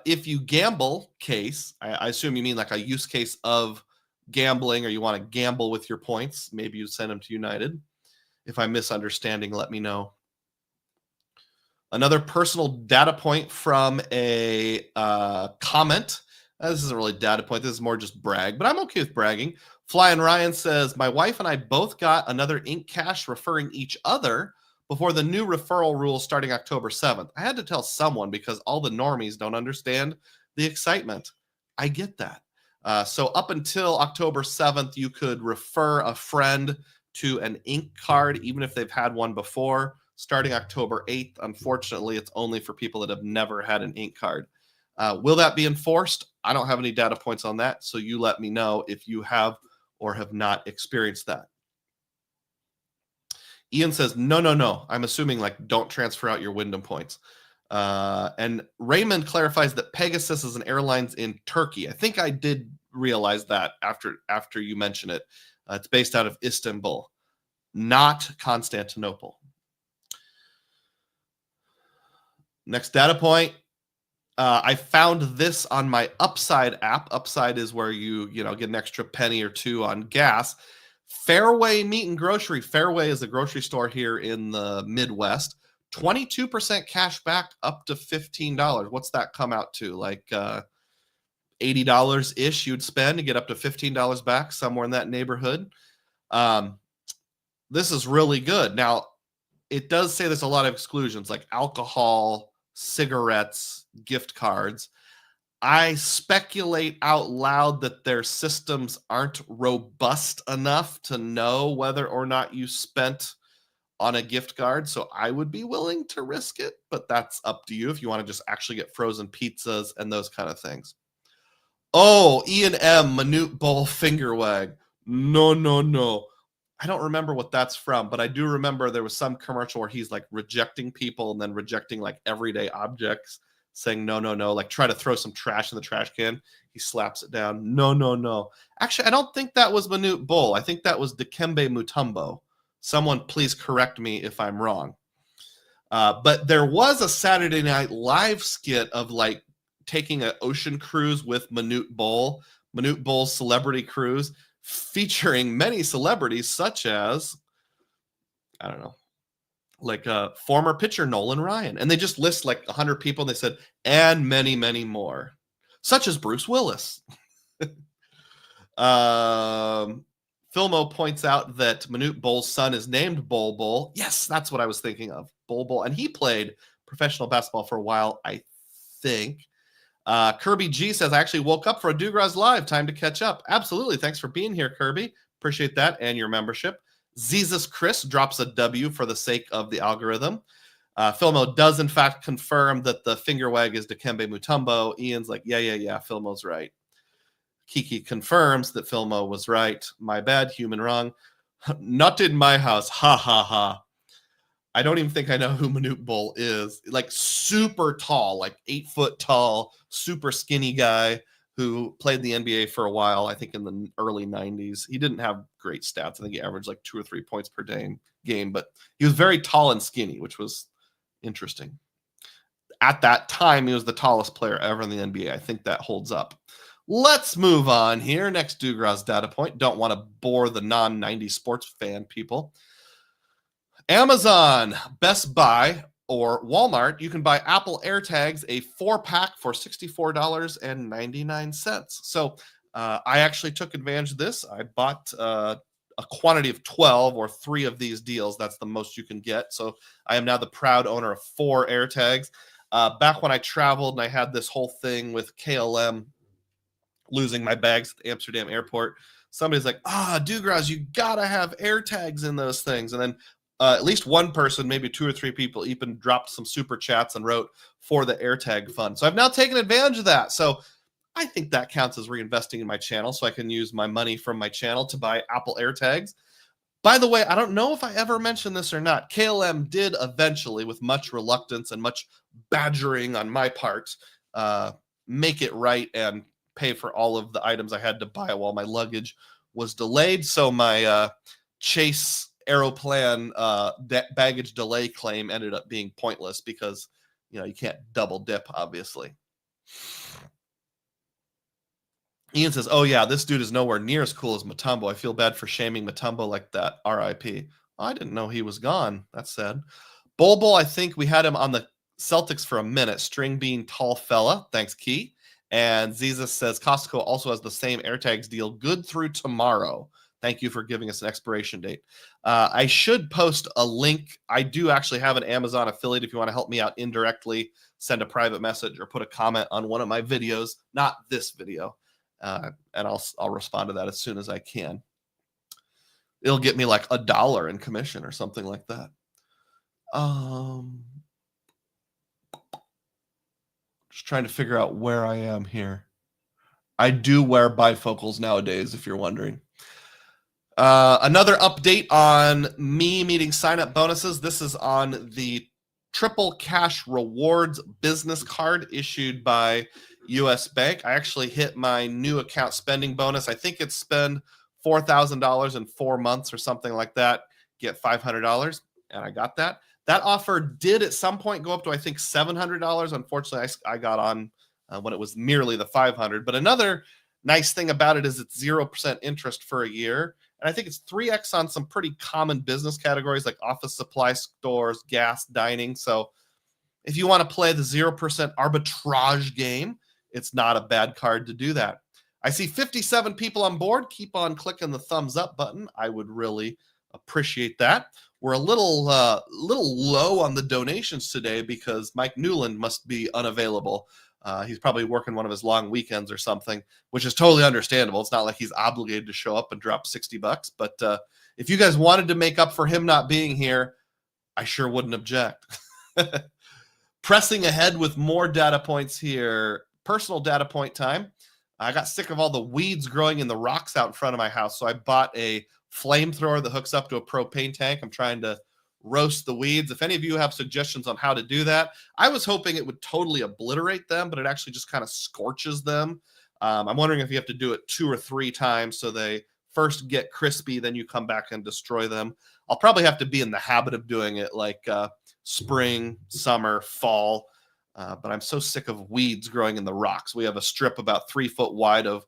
If you gamble case, I assume you mean like a use case of gambling, or you want to gamble with your points. Maybe you send them to United. If I'm misunderstanding, let me know. Another personal data point from a comment. This isn't really data point. This is more just brag, but I'm okay with bragging. Fly and Ryan says, my wife and I both got another Ink Cash referring each other before the new referral rule starting October 7th. I had to tell someone because all the normies don't understand the excitement. I get that. So up until October 7th, you could refer a friend to an ink card, even if they've had one before. Starting October 8th, unfortunately, it's only for people that have never had an ink card. Will that be enforced? I don't have any data points on that, so you let me know if you have or have not experienced that. Ian says, no. I'm assuming like don't transfer out your Wyndham points. And Raymond clarifies that Pegasus is an airlines in Turkey. I think I did realize that after you mention it. It's based out of Istanbul, not Constantinople. Next data point. I found this on my Upside app. Upside is where you get an extra penny or two on gas. Fairway Meat and Grocery. Fairway is a grocery store here in the Midwest. 22% cash back up to $15. What's that come out to? Like $80-ish you'd spend to get up to $15 back, somewhere in that neighborhood. This is really good. Now, it does say there's a lot of exclusions like alcohol, cigarettes, gift cards. I speculate out loud that their systems aren't robust enough to know whether or not you spent on a gift card. So I would be willing to risk it, but that's up to you if you want to just actually get frozen pizzas and those kind of things. Oh, Ian M. Minute Bowl Finger Wag. No. I don't remember what that's from, but I do remember there was some commercial where he's like rejecting people and then rejecting like everyday objects, saying no, like try to throw some trash in the trash can. He slaps it down. No. Actually, I don't think that was Minute Bowl. I think that was Dikembe Mutombo. Someone please correct me if I'm wrong. But there was a Saturday Night Live skit of like taking an ocean cruise with Minute Bowl's celebrity cruise, featuring many celebrities such as, I don't know, like former pitcher Nolan Ryan. And they just list like 100 people, and they said, and many, many more, such as Bruce Willis. Filmo points out that Minute Bowl's son is named Bol. Yes, that's what I was thinking of. Bol. And he played professional basketball for a while, I think. Kirby G says, I actually woke up for a Dugroz Live. Time to catch up. Absolutely. Thanks for being here, Kirby. Appreciate that and your membership. Zezus Chris drops a W for the sake of the algorithm. Filmo does, in fact, confirm that the finger wag is Dikembe Mutombo. Ian's like, yeah, Filmo's right. Kiki confirms that Filmo was right. My bad, human wrong. Not in my house. Ha. I don't even think I know who Minute Bowl is. Like super tall, like 8 foot tall, super skinny guy who played the NBA for a while, I think in the early 90s. He didn't have great stats. I think he averaged like 2 or 3 points per game, but he was very tall and skinny, which was interesting. At that time, he was the tallest player ever in the NBA. I think that holds up. Let's move on here. Next Dugroz data point. Don't want to bore the non-90 sports fan people. Amazon, Best Buy, or Walmart, you can buy Apple AirTags, a 4-pack for $64.99. So I actually took advantage of this. I bought a quantity of 12 or 3 of these deals. That's the most you can get. So I am now the proud owner of 4 AirTags. Back when I traveled and I had this whole thing with KLM losing my bags at the Amsterdam airport, somebody's like, Dugroz, you gotta have AirTags in those things. And then at least one person, maybe 2 or 3 people, even dropped some super chats and wrote for the AirTag fund. So I've now taken advantage of that. So I think that counts as reinvesting in my channel, so I can use my money from my channel to buy Apple AirTags. By the way, I don't know if I ever mentioned this or not. KLM did eventually, with much reluctance and much badgering on my part, make it right and pay for all of the items I had to buy while my luggage was delayed. So my Chase Aeroplan baggage delay claim ended up being pointless because you can't double dip, obviously. Ian says, oh yeah, this dude is nowhere near as cool as Mutombo. I feel bad for shaming Mutombo like that. RIP. I didn't know he was gone. That's sad. Bol, I think we had him on the Celtics for a minute. String bean tall fella. Thanks, Key. And Ziza says Costco also has the same AirTags deal good through tomorrow. Thank you for giving us an expiration date. I should post a link. I do actually have an Amazon affiliate. If you want to help me out indirectly, send a private message or put a comment on one of my videos, not this video, and I'll respond to that as soon as I can. It'll get me like $1 in commission or something like that. Just trying to figure out where I am here. I do wear bifocals nowadays, if you're wondering. Another update on me meeting sign-up bonuses. This is on the Triple Cash Rewards business card issued by U.S. Bank. I actually hit my new account spending bonus. I think it's spend $4,000 in 4 months or something like that. Get $500, and I got that. That offer did at some point go up to, I think, $700. Unfortunately, I got on when it was merely the $500. But another nice thing about it is it's 0% interest for a year. And I think it's 3x on some pretty common business categories like office supply stores, gas, dining. So if you want to play the 0% arbitrage game, it's not a bad card to do that. I see 57 people on board. Keep on clicking the thumbs up button. I would really appreciate that. We're a little low on the donations today because Mike Newland must be unavailable. He's probably working one of his long weekends or something, which is totally understandable. It's not like he's obligated to show up and drop $60. But if you guys wanted to make up for him not being here, I sure wouldn't object. Pressing ahead with more data points here. Personal data point time. I got sick of all the weeds growing in the rocks out in front of my house, so I bought a flamethrower that hooks up to a propane tank. I'm trying to roast the weeds. If any of you have suggestions on how to do that, I was hoping it would totally obliterate them, but it actually just kind of scorches them. I'm wondering if you have to do it 2 or 3 times so they first get crispy, then you come back and destroy them. I'll probably have to be in the habit of doing it like spring, summer, fall, but I'm so sick of weeds growing in the rocks. We have a strip about 3 foot wide of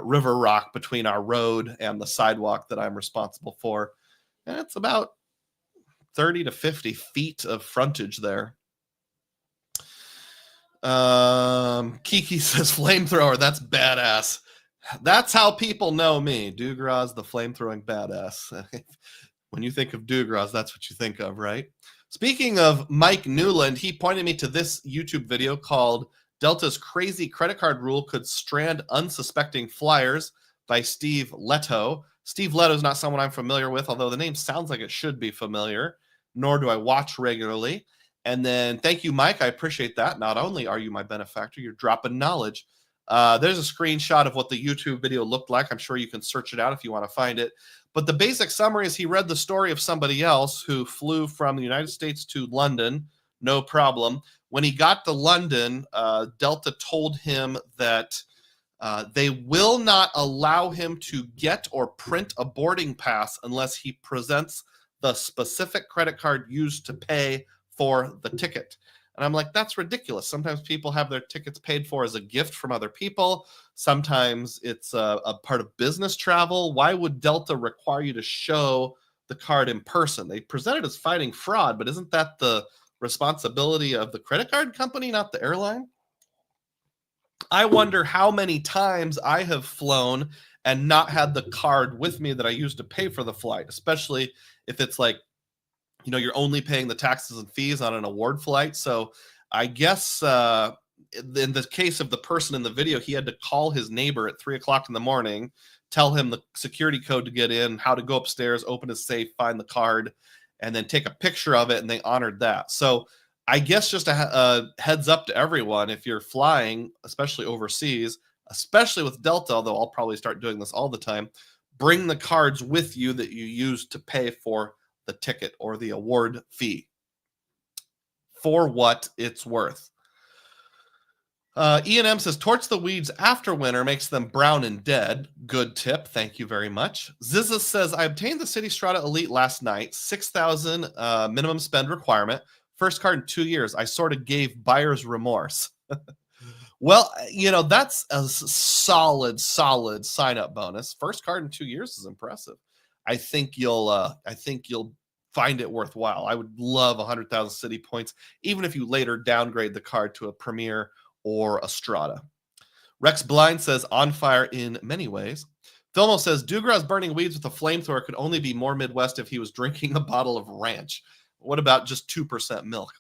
river rock between our road and the sidewalk that I'm responsible for. And it's about 30 to 50 feet of frontage there. Kiki says flamethrower. That's badass. That's how people know me. Dugroz, the flamethrowing badass. When you think of Dugroz, that's what you think of, right? Speaking of Mike Newland, he pointed me to this YouTube video called Delta's Crazy Credit Card Rule Could Strand Unsuspecting Flyers by Steve Leto. Steve Leto is not someone I'm familiar with, although the name sounds like it should be familiar, nor do I watch regularly. And then thank you, Mike. I appreciate that. Not only are you my benefactor, you're dropping knowledge. There's a screenshot of what the YouTube video looked like. I'm sure you can search it out if you want to find it. But the basic summary is he read the story of somebody else who flew from the United States to London, no problem. When he got to London, Delta told him that they will not allow him to get or print a boarding pass unless he presents the specific credit card used to pay for the ticket. And I'm like, that's ridiculous. Sometimes people have their tickets paid for as a gift from other people. Sometimes it's a part of business travel. Why would Delta require you to show the card in person? They present it as fighting fraud, but isn't that the responsibility of the credit card company, not the airline? I wonder how many times I have flown and not had the card with me that I used to pay for the flight, especially if it's like, you know, you're only paying the taxes and fees on an award flight. So I guess in the case of the person in the video, he had to call his neighbor at 3 o'clock in the morning, tell him the security code to get in, how to go upstairs, open his safe, find the card, and then take a picture of it. And they honored that. So I guess just a heads up to everyone, if you're flying, especially overseas, especially with Delta, although I'll probably start doing this all the time, bring the cards with you that you use to pay for the ticket or the award fee for what it's worth. E&M says, torch the weeds after winter makes them brown and dead. Good tip. Thank you very much. Zizza says, I obtained the City Strata Elite last night. 6,000 minimum spend requirement. First card in 2 years. I sort of gave buyer's remorse. Well, you know, that's a solid sign-up bonus. First card in 2 years is impressive. I think you'll find it worthwhile. I would love 100,000 city points, even if you later downgrade the card to a Premier or a Strata. Rex Blind says, on fire in many ways. Filmo says, Dugroz burning weeds with a flamethrower could only be more Midwest if he was drinking a bottle of ranch. What about just 2% milk?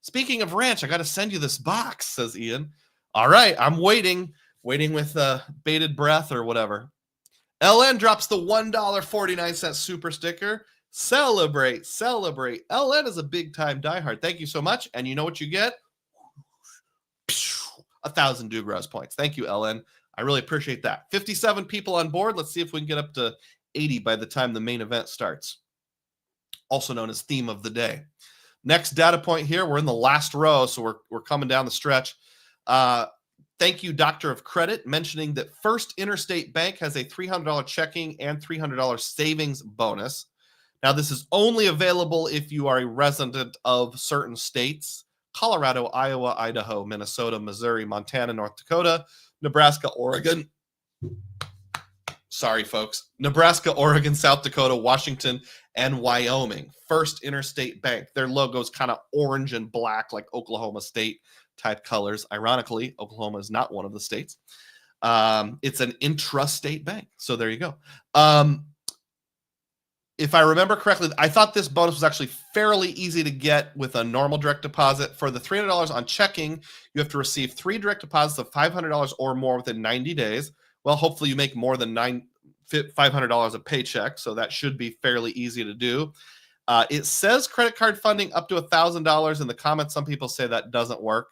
Speaking of ranch, I got to send you this box, says Ian. All right, I'm waiting with bated breath or whatever. LN drops the $1.49 super sticker. Celebrate. LN is a big time diehard. Thank you so much. And you know what you get? 1,000 Dugroz points. Thank you, LN. I really appreciate that. 57 people on board. Let's see if we can get up to 80 by the time the main event starts. Also known as theme of the day. Next data point here. We're in the last row, so we're coming down the stretch. Thank you, Doctor of Credit, mentioning that First Interstate Bank has a $300 checking and $300 savings bonus. Now, this is only available if you are a resident of certain states: Colorado, Iowa, Idaho, Minnesota, Missouri, Montana, North Dakota, Nebraska, Oregon. Sorry, folks. Nebraska, Oregon, South Dakota, Washington, and Wyoming. First Interstate Bank. Their logo is kind of orange and black, like Oklahoma State type colors. Ironically, Oklahoma is not one of the states. It's an intrastate bank. So there you go. If I remember correctly, I thought this bonus was actually fairly easy to get with a normal direct deposit. For the $300 on checking, you have to receive 3 direct deposits of $500 or more within 90 days. Well, hopefully you make more than $500 a paycheck, so that should be fairly easy to do. It says credit card funding up to $1,000. In the comments, some people say that doesn't work.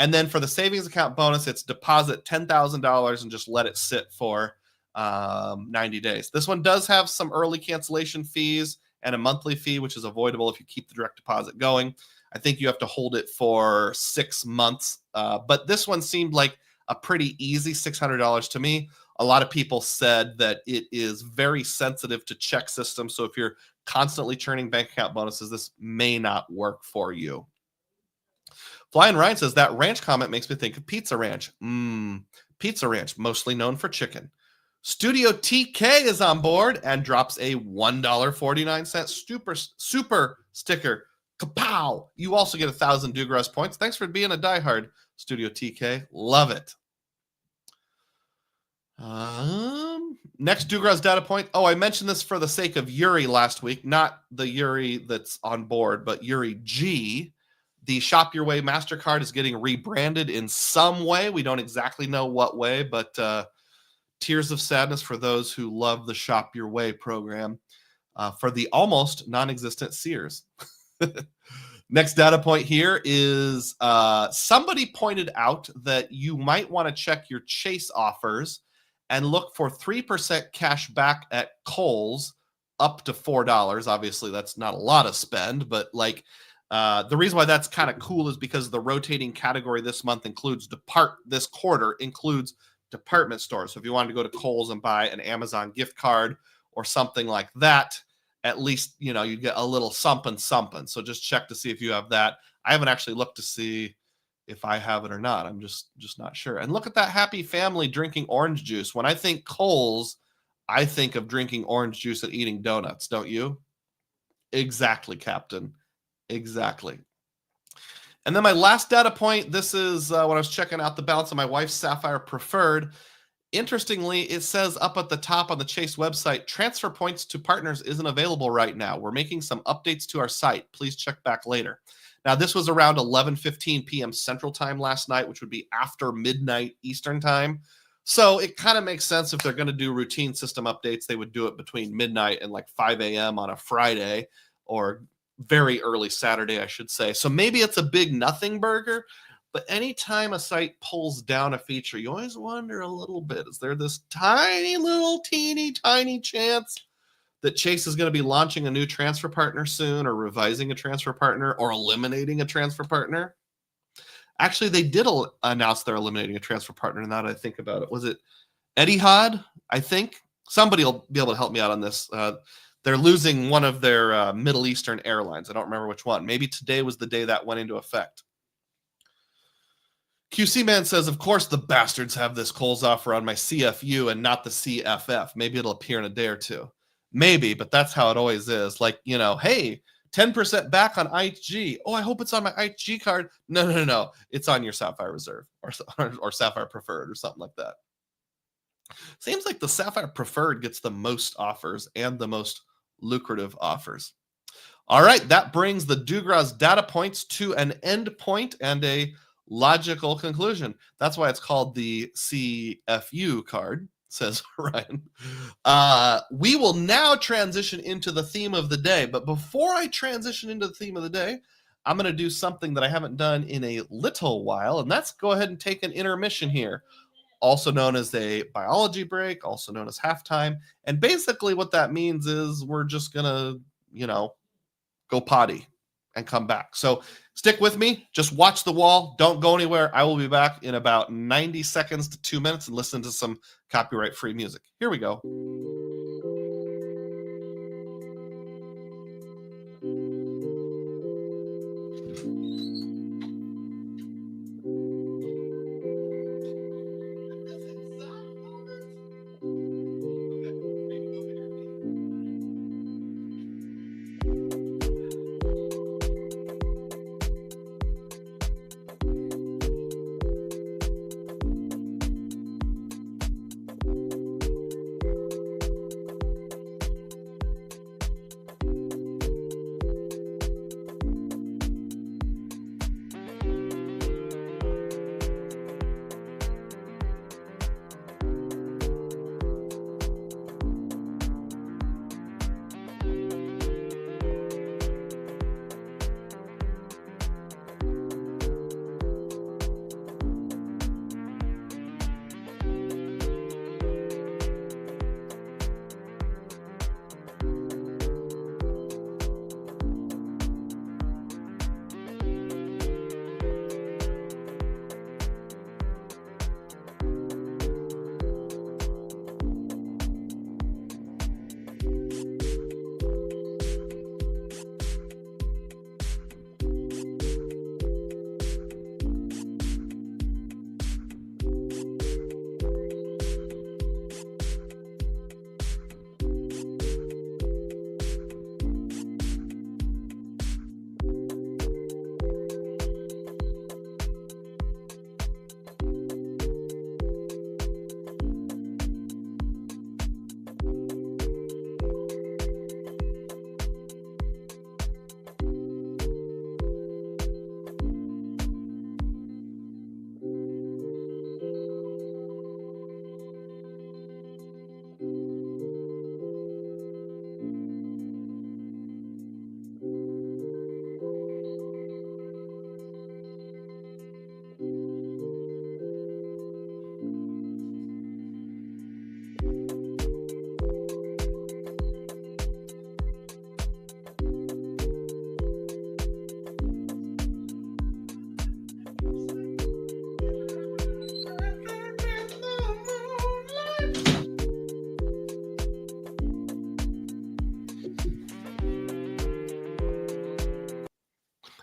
And then for the savings account bonus, it's deposit $10,000 and just let it sit for 90 days. This one does have some early cancellation fees and a monthly fee, which is avoidable if you keep the direct deposit going. I think you have to hold it for 6 months. But this one seemed like a pretty easy $600 to me. A lot of people said that it is very sensitive to check systems. So if you're constantly churning bank account bonuses, this may not work for you. Flying Ryan says, that ranch comment makes me think of Pizza Ranch. Pizza Ranch, mostly known for chicken. Studio TK is on board and drops a $1.49 super sticker. Kapow! You also get 1,000 Dugroz points. Thanks for being a diehard, Studio TK. Love it. Next Dugroz data point. Oh, I mentioned this for the sake of Yuri last week. Not the Yuri that's on board, but Yuri G. The Shop Your Way MasterCard is getting rebranded in some way. We don't exactly know what way, but tears of sadness for those who love the Shop Your Way program for the almost non-existent Sears. Next data point here is somebody pointed out that you might want to check your Chase offers and look for 3% cash back at Kohl's up to $4. Obviously, that's not a lot of spend, but like the reason why that's kind of cool is because the rotating category this month includes this quarter includes department stores. So if you wanted to go to Kohl's and buy an Amazon gift card or something like that, at least, you get a little something. So just check to see if you have that. I haven't actually looked to see if I have it or not. I'm just not sure. And look at that happy family drinking orange juice. When I think Kohl's, I think of drinking orange juice and eating donuts, don't you? Exactly, Captain. Exactly. And then my last data point, this is when I was checking out the balance of my wife's Sapphire Preferred. Interestingly, it says up at the top on the Chase website, transfer points to partners isn't available right now. We're making some updates to our site. Please check back later. Now, this was around 11:15 p.m. Central Time last night, which would be after midnight Eastern Time. So it kind of makes sense if they're going to do routine system updates, they would do it between midnight and like 5 a.m. on a Friday or very early Saturday, I should say. So maybe it's a big nothing burger. But anytime a site pulls down a feature, you always wonder a little bit, is there this tiny little teeny tiny chance that Chase is going to be launching a new transfer partner soon or revising a transfer partner or eliminating a transfer partner? Actually, they did announce they're eliminating a transfer partner now that I think about it. Was it Etihad? I think. Somebody will be able to help me out on this. They're losing one of their Middle Eastern airlines. I don't remember which one. Maybe today was the day that went into effect. QC Man says, of course the bastards have this Kohl's offer on my CFU and not the CFF. Maybe it'll appear in a day or two. Maybe, but that's how it always is. Like, hey, 10% back on IHG. Oh, I hope it's on my IHG card. No. It's on your Sapphire Reserve or Sapphire Preferred or something like that. Seems like the Sapphire Preferred gets the most offers and the most lucrative offers. All right, that brings the Dugroz data points to an end point and a logical conclusion. That's why it's called the CFU card, says Ryan. We will now transition into the theme of the day. But before I transition into the theme of the day, I'm going to do something that I haven't done in a little while, and that's go ahead and take an intermission here, also known as a biology break, also known as halftime. And basically what that means is we're just going to, go potty and come back. So stick with me. Just watch the wall. Don't go anywhere. I will be back in about 90 seconds to 2 minutes and listen to some copyright-free music. Here we go.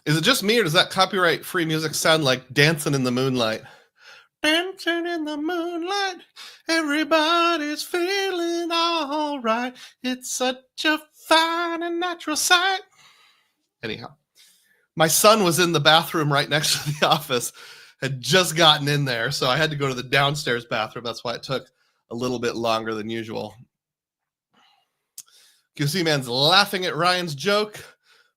Is it just me, or does that copyright-free music sound like Dancing in the Moonlight? Dancing in the moonlight, everybody's feeling all right. It's such a fine and natural sight. Anyhow, my son was in the bathroom right next to the office, had just gotten in there, so I had to go to the downstairs bathroom. That's why it took a little bit longer than usual. QC Man's laughing at Ryan's joke.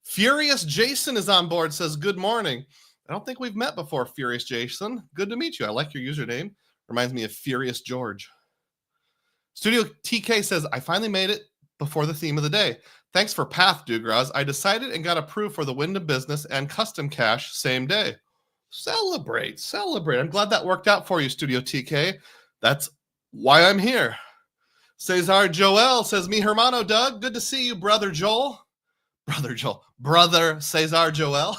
Furious Jason is on board, says, good morning. I don't think we've met before, Furious Jason. Good to meet you. I like your username. Reminds me of Furious George. Studio TK says, I finally made it before the theme of the day. Thanks for Path, Dugroz. I decided and got approved for the Wyndham Business and Custom Cash same day. Celebrate. I'm glad that worked out for you, Studio TK. That's why I'm here. Cesar Joel says, mi hermano Doug. Good to see you, Brother Joel. Brother Cesar Joel.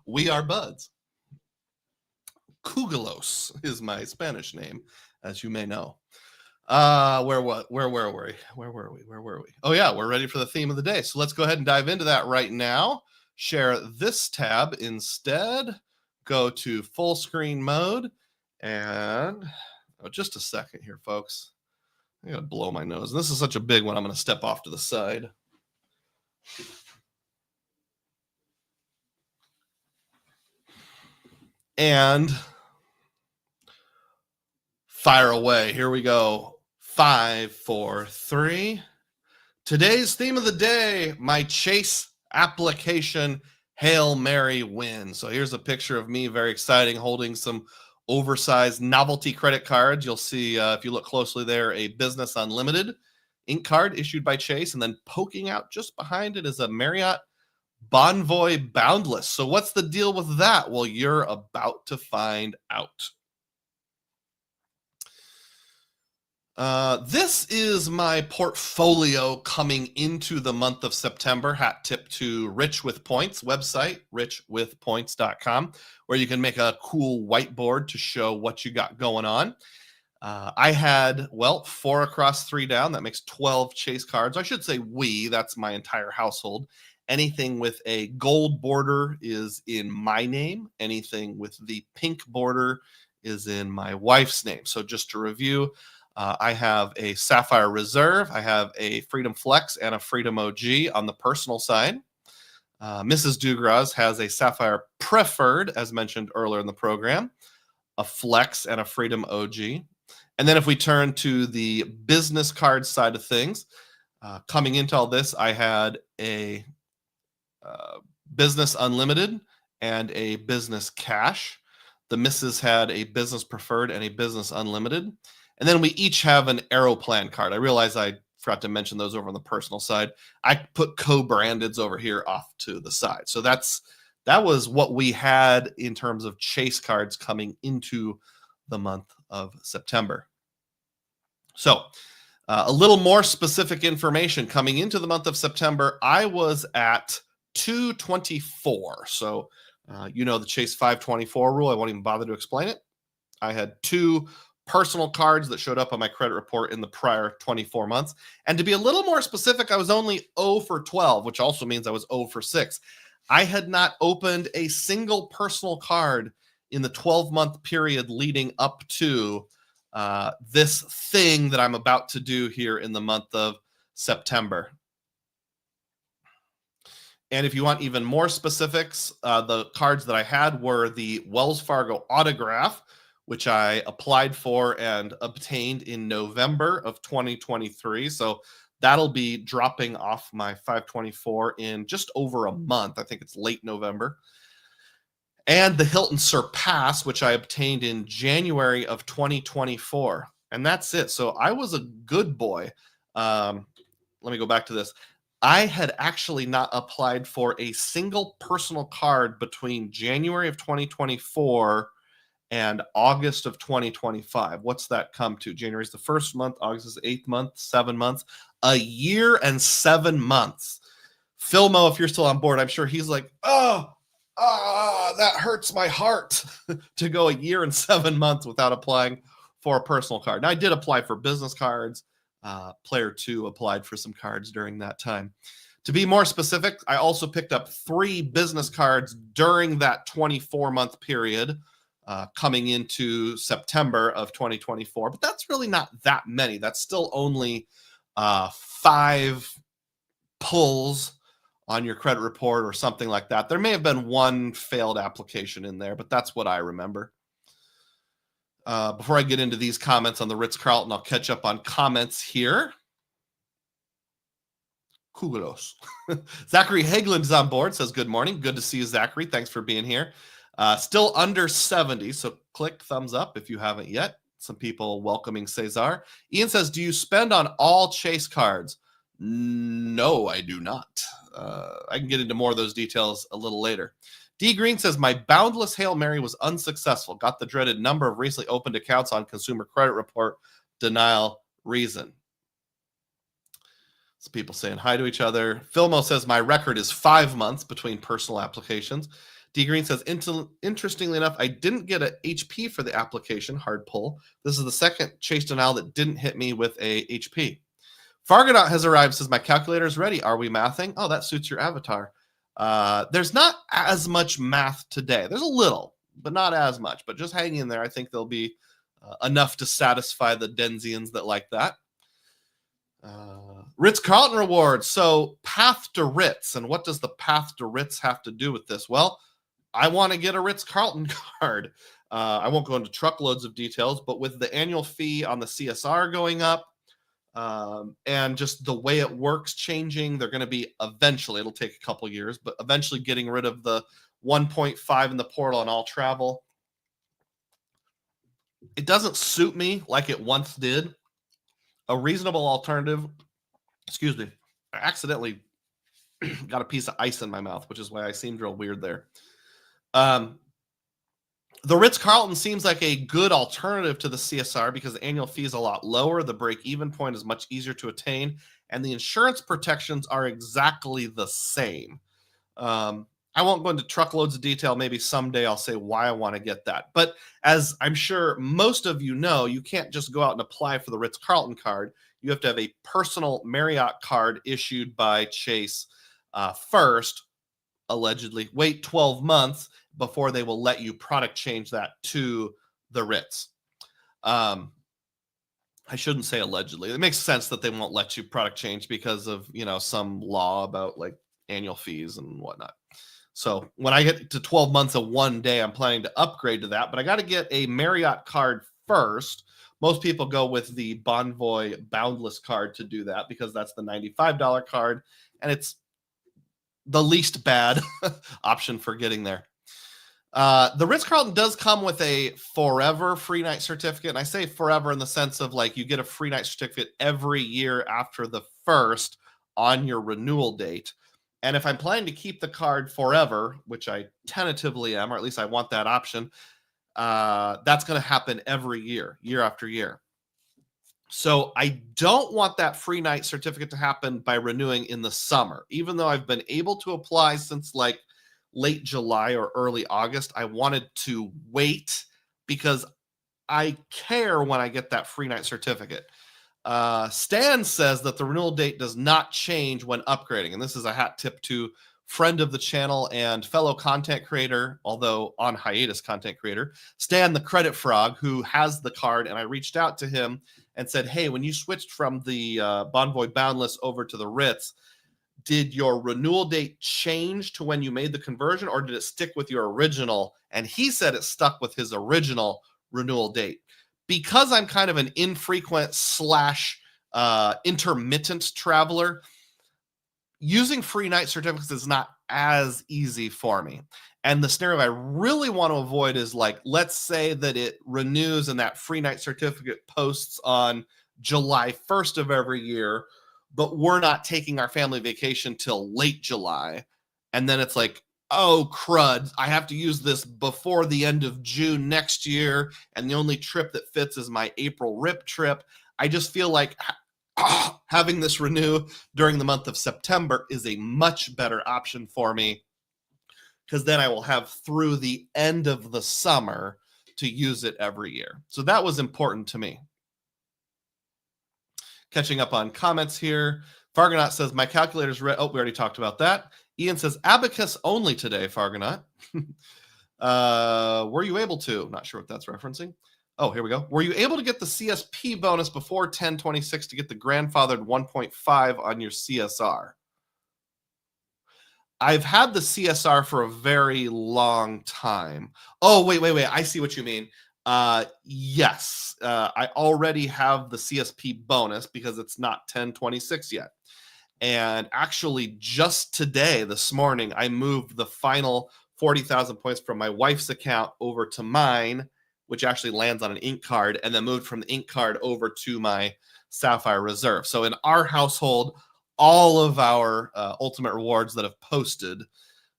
We are buds. Cugelos is my Spanish name, as you may know. Where were we? Oh yeah, we're ready for the theme of the day. So let's go ahead and dive into that right now. Share this tab instead. Go to full screen mode. And just a second here, folks. I gotta blow my nose. This is such a big one. I'm gonna step off to the side. And Fire away. Here we go. 5, 4, 3. Today's theme of the day, my Chase application Hail Mary win. So here's a picture of me, very exciting, holding some oversized novelty credit cards. You'll see, if you look closely there, a Business Unlimited ink card issued by Chase, and then poking out just behind it is a Marriott Bonvoy Boundless. So what's the deal with that? Well, you're about to find out. This is my portfolio coming into the month of September. Hat tip to Rich with Points website, richwithpoints.com, where you can make a cool whiteboard to show what you got going on. I had, 4 across, 3 down. That makes 12 Chase cards. I should say that's my entire household. Anything with a gold border is in my name. Anything with the pink border is in my wife's name. So just to review, I have a Sapphire Reserve, I have a Freedom Flex, and a Freedom OG on the personal side. Mrs. Dugroz has a Sapphire Preferred, as mentioned earlier in the program, a Flex, and a Freedom OG. And then if we turn to the business card side of things, coming into all this, I had a Business Unlimited and a Business Cash. The missus had a Business Preferred and a Business Unlimited. And then we each have an Aeroplan card. I realize I forgot to mention those over on the personal side. I put co-brandeds over here off to the side. So that was what we had in terms of Chase cards coming into the month of September. So a little more specific information coming into the month of September. I was at 224. So the Chase 524 rule. I won't even bother to explain it. I had 2 personal cards that showed up on my credit report in the prior 24 months. And to be a little more specific, I was only 0 for 12, which also means I was 0 for 6. I had not opened a single personal card in the 12-month period leading up to this thing that I'm about to do here in the month of September. And if you want even more specifics, the cards that I had were the Wells Fargo Autograph, which I applied for and obtained in November of 2023. So that'll be dropping off my 524 in just over a month. I think it's late November. And the Hilton Surpass, which I obtained in January of 2024. And that's it. So I was a good boy. Let me go back to this. I had actually not applied for a single personal card between January of 2024 and August of 2025. What's that come to? January is the 1st month, August is the 8th month, 7 months, a year and 7 months. Philmo, if you're still on board, I'm sure he's like, that hurts my heart to go a year and 7 months without applying for a personal card. Now, I did apply for business cards. Player 2 applied for some cards during that time. To be more specific, I also picked up 3 business cards during that 24-month period coming into September of 2024. But that's really not that many. That's still only 5 pulls on your credit report or something like that. There may have been 1 failed application in there, but that's what I remember. Before I get into these comments on the Ritz-Carlton, I'll catch up on comments here. Kugelos. Zachary Hageland is on board, says good morning. Good to see you, Zachary. Thanks for being here. Still under 70, so click thumbs up if you haven't yet. Some people welcoming Cesar. Ian says, do you spend on all Chase cards? No, I do not. I can get into more of those details a little later. D. Green says, my boundless Hail Mary was unsuccessful. Got the dreaded number of recently opened accounts on consumer credit report. Denial reason. Some people saying hi to each other. Philmo says, my record is 5 months between personal applications. D. Green says, interestingly enough, I didn't get an HP for the application, hard pull. This is the second Chase denial that didn't hit me with a HP. Fargonaut has arrived, says, my calculator is ready. Are we mathing? Oh, that suits your avatar. There's not as much math today. There's a little, but not as much. But just hang in there. I think there'll be enough to satisfy the Denzians that like that. Ritz-Carlton rewards. So path to Ritz. And what does the path to Ritz have to do with this? Well, I want to get a Ritz-Carlton card. I won't go into truckloads of details, but with the annual fee on the CSR going up, and just the way it works changing, they're going to be eventually, it'll take a couple years, but eventually getting rid of the 1.5 in the portal and all travel. It doesn't suit me like it once did. A reasonable alternative, excuse me, I accidentally got a piece of ice in my mouth, which is why I seemed real weird there. The Ritz-Carlton seems like a good alternative to the CSR because the annual fee is a lot lower, the break-even point is much easier to attain, and the insurance protections are exactly the same. I won't go into truckloads of detail. Maybe someday I'll say why I want to get that. But as I'm sure most of you know, you can't just go out and apply for the Ritz-Carlton card. You have to have a personal Marriott card issued by Chase first, allegedly. Wait 12 months before they will let you product change that to the Ritz. I shouldn't say allegedly. It makes sense that they won't let you product change because of, some law about like annual fees and whatnot. So when I get to 12 months of one day, I'm planning to upgrade to that, but I got to get a Marriott card first. Most people go with the Bonvoy Boundless card to do that because that's the $95 card, and it's the least bad option for getting there. The Ritz-Carlton does come with a forever free night certificate. And I say forever in the sense of like you get a free night certificate every year after the first on your renewal date. And if I'm planning to keep the card forever, which I tentatively am, or at least I want that option, that's going to happen every year, year after year. So I don't want that free night certificate to happen by renewing in the summer. Even though I've been able to apply since like late July or early August, I wanted to wait because I care when I get that free night certificate. Stan says that the renewal date does not change when upgrading. And this is a hat tip to friend of the channel and fellow content creator, although on hiatus content creator, Stan the Credit Frog, who has the card. And I reached out to him and said, hey, when you switched from the Bonvoy Boundless over to the Ritz, did your renewal date change to when you made the conversion, or did it stick with your original? And he said it stuck with his original renewal date. Because I'm kind of an infrequent / intermittent traveler, using free night certificates is not as easy for me. And the scenario I really want to avoid is like, let's say that it renews and that free night certificate posts on July 1st of every year, but we're not taking our family vacation till late July. And then it's like, oh, crud, I have to use this before the end of June next year, and the only trip that fits is my April RIP trip. I just feel like having this renew during the month of September is a much better option for me, because then I will have through the end of the summer to use it every year. So that was important to me. Catching up on comments here. Fargonaut says, my calculator's we already talked about that. Ian says, abacus only today, Fargonaut. Were you able to? Not sure what that's referencing. Oh, here we go. Were you able to get the CSP bonus before 10/26 to get the grandfathered 1.5 on your CSR? I've had the CSR for a very long time. Oh, wait. I see what you mean. Yes, I already have the CSP bonus because it's not 10/26 yet. And actually just today, this morning, I moved the final 40,000 points from my wife's account over to mine, which actually lands on an ink card, and then moved from the ink card over to my Sapphire Reserve. So in our household, all of our Ultimate Rewards that have posted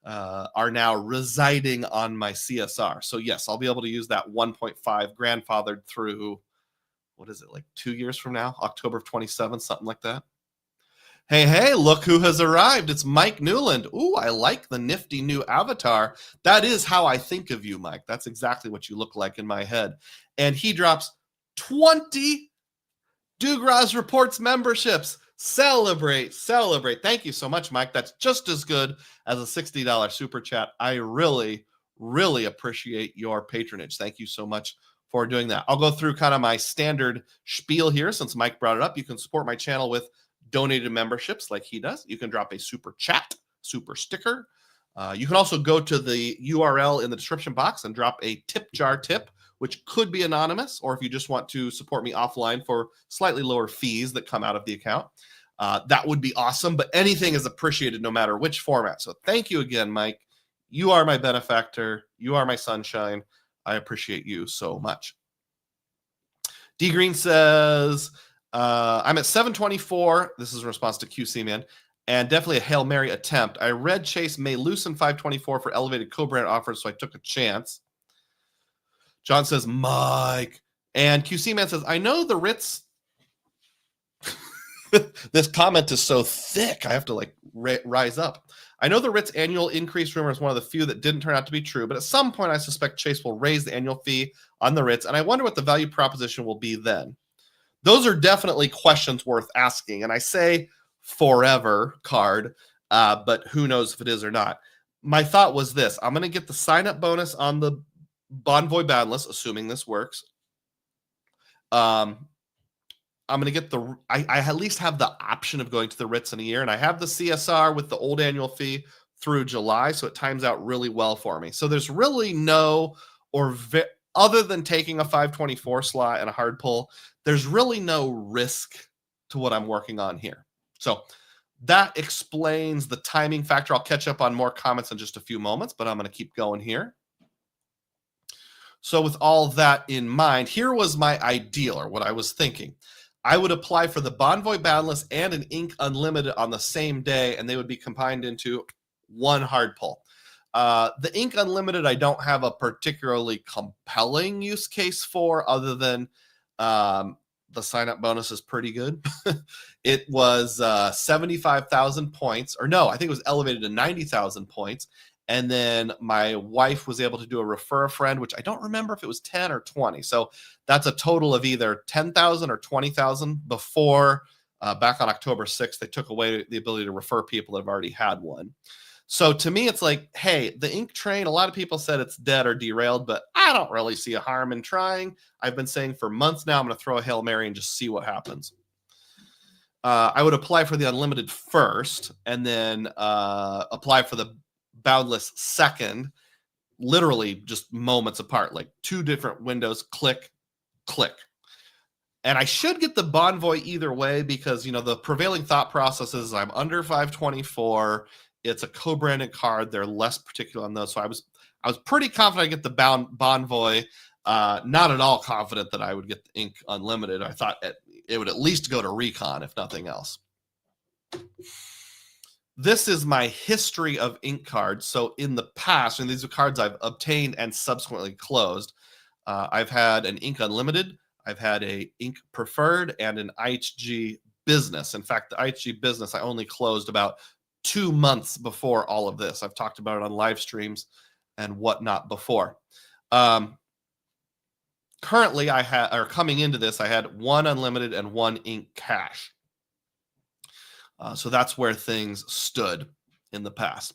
are now residing on my CSR. So yes, I'll be able to use that 1.5 grandfathered through, what is it, like 2 years from now? October of 27, something like that. Hey, look who has arrived. It's Mike Newland. Ooh, I like the nifty new avatar. That is how I think of you, Mike. That's exactly what you look like in my head. And he drops 20 Dugroz Reports memberships. Celebrate. Thank you so much, Mike. That's just as good as a $60 super chat. I really, really appreciate your patronage. Thank you so much for doing that. I'll go through kind of my standard spiel here since Mike brought it up. You can support my channel with donated memberships like he does. You can drop a super chat, super sticker. You can also go to the URL in the description box and drop a tip jar tip, which could be anonymous, or if you just want to support me offline for slightly lower fees that come out of the account, that would be awesome. But anything is appreciated no matter which format. So thank you again, Mike. You are my benefactor. You are my sunshine. I appreciate you so much. D Green says, I'm at 724. This is in response to QC Man. And definitely a Hail Mary attempt. I read Chase may loosen 524 for elevated co-brand offers, so I took a chance. John says, Mike. And QC Man says, I know the Ritz. This comment is so thick, I have to like rise up. I know the Ritz annual increase rumor is one of the few that didn't turn out to be true, but at some point I suspect Chase will raise the annual fee on the Ritz, and I wonder what the value proposition will be then. Those are definitely questions worth asking, and I say forever card, but who knows if it is or not. My thought was this. I'm going to get the sign-up bonus on the Bonvoy Boundless, assuming this works. I'm going to get I at least have the option of going to the Ritz in a year, and I have the CSR with the old annual fee through July, so it times out really well for me. So there's really other than taking a 524 slot and a hard pull, there's really no risk to what I'm working on here. So that explains the timing factor. I'll catch up on more comments in just a few moments, but I'm going to keep going here. So with all that in mind, here was my ideal, or what I was thinking. I would apply for the Bonvoy Boundless and an Ink Unlimited on the same day, and they would be combined into one hard pull. The Ink Unlimited, I don't have a particularly compelling use case for, other than the sign-up bonus is pretty good. It was 75,000 points, or no, I think it was elevated to 90,000 points. And then my wife was able to do a refer a friend, which I don't remember if it was 10 or 20. So that's a total of either 10,000 or 20,000 before back on October 6th, they took away the ability to refer people that have already had one. So to me, it's like, hey, the Ink train, a lot of people said it's dead or derailed, but I don't really see a harm in trying. I've been saying for months now, I'm going to throw a Hail Mary and just see what happens. I would apply for the Unlimited first, and then apply for the Boundless second, literally just moments apart, like two different windows, click, click. And I should get the Bonvoy either way because, the prevailing thought process is I'm under 524. It's a co-branded card. They're less particular on those. So I was pretty confident I'd get the Bonvoy. Not at all confident that I would get the Ink Unlimited. I thought it would at least go to Recon, if nothing else. This is my history of Ink cards. So in the past, and these are cards I've obtained and subsequently closed, I've had an Ink Unlimited, I've had a Ink Preferred, and an IHG Business. In fact, the IHG Business I only closed about 2 months before all of this. I've talked about it on live streams and whatnot before. Currently, coming into this, I had one Unlimited and one Ink Cash. So that's where things stood in the past.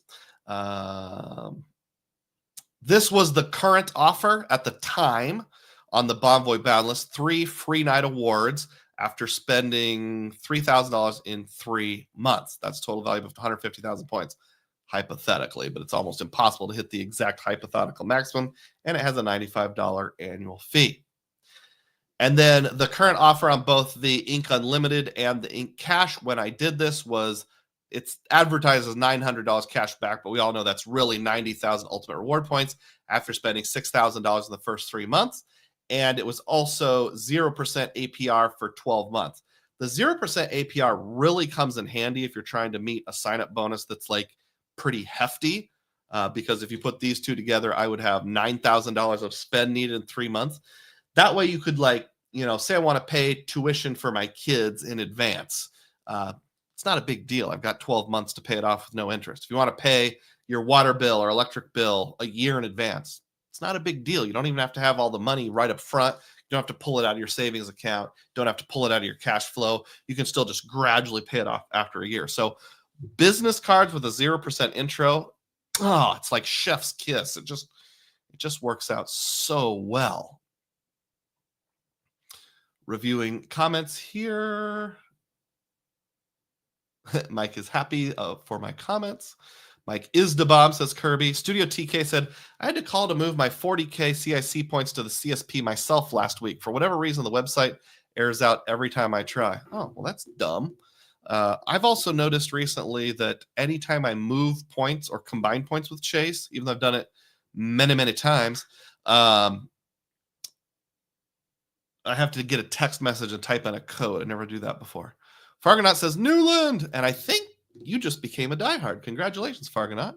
This was the current offer at the time on the Bonvoy Boundless, 3 free night awards after spending $3,000 in 3 months. That's total value of 150,000 points, hypothetically, but it's almost impossible to hit the exact hypothetical maximum, and it has a $95 annual fee. And then the current offer on both the Ink Unlimited and the Ink Cash, when I did this, it's advertised as $900 cash back, but we all know that's really 90,000 ultimate reward points after spending $6,000 in the first 3 months. And it was also 0% APR for 12 months. The 0% APR really comes in handy if you're trying to meet a sign-up bonus that's like pretty hefty, because if you put these two together, I would have $9,000 of spend needed in 3 months. That way you could say I want to pay tuition for my kids in advance. It's not a big deal. I've got 12 months to pay it off with no interest. If you want to pay your water bill or electric bill a year in advance, it's not a big deal. You don't even have to have all the money right up front. You don't have to pull it out of your savings account. You don't have to pull it out of your cash flow. You can still just gradually pay it off after a year. So business cards with a 0% intro, it's like chef's kiss. It just works out so well. Reviewing comments here. Mike is happy for my comments. Mike is the bomb, says Kirby. Studio TK said, I had to call to move my 40K CIC points to the CSP myself last week. For whatever reason, the website errors out every time I try. Oh, well, that's dumb. I've also noticed recently that anytime I move points or combine points with Chase, even though I've done it many, many times, I have to get a text message and type in a code. I never do that before. Fargonaut says, Newland! And I think you just became a diehard. Congratulations, Fargonaut.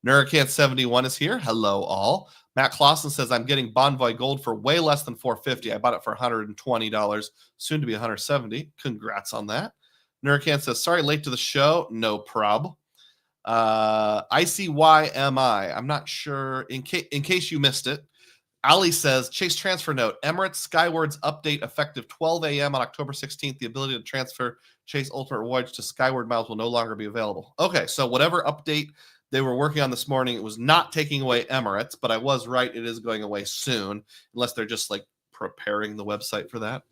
Nuricant71 is here. Hello, all. Matt Clausen says, I'm getting Bonvoy Gold for way less than $450. I bought it for $120, soon to be $170. Congrats on that. Nuricant says, sorry, late to the show. No prob. ICYMI. I'm not sure. In case you missed it, Ali says, Chase transfer note. Emirates Skywards update effective 12 a.m. on October 16th. The ability to transfer Chase Ultimate Voyage to Skyward miles will no longer be available. Okay, so whatever update they were working on this morning, it was not taking away Emirates, but I was right. It is going away soon, unless they're just like preparing the website for that.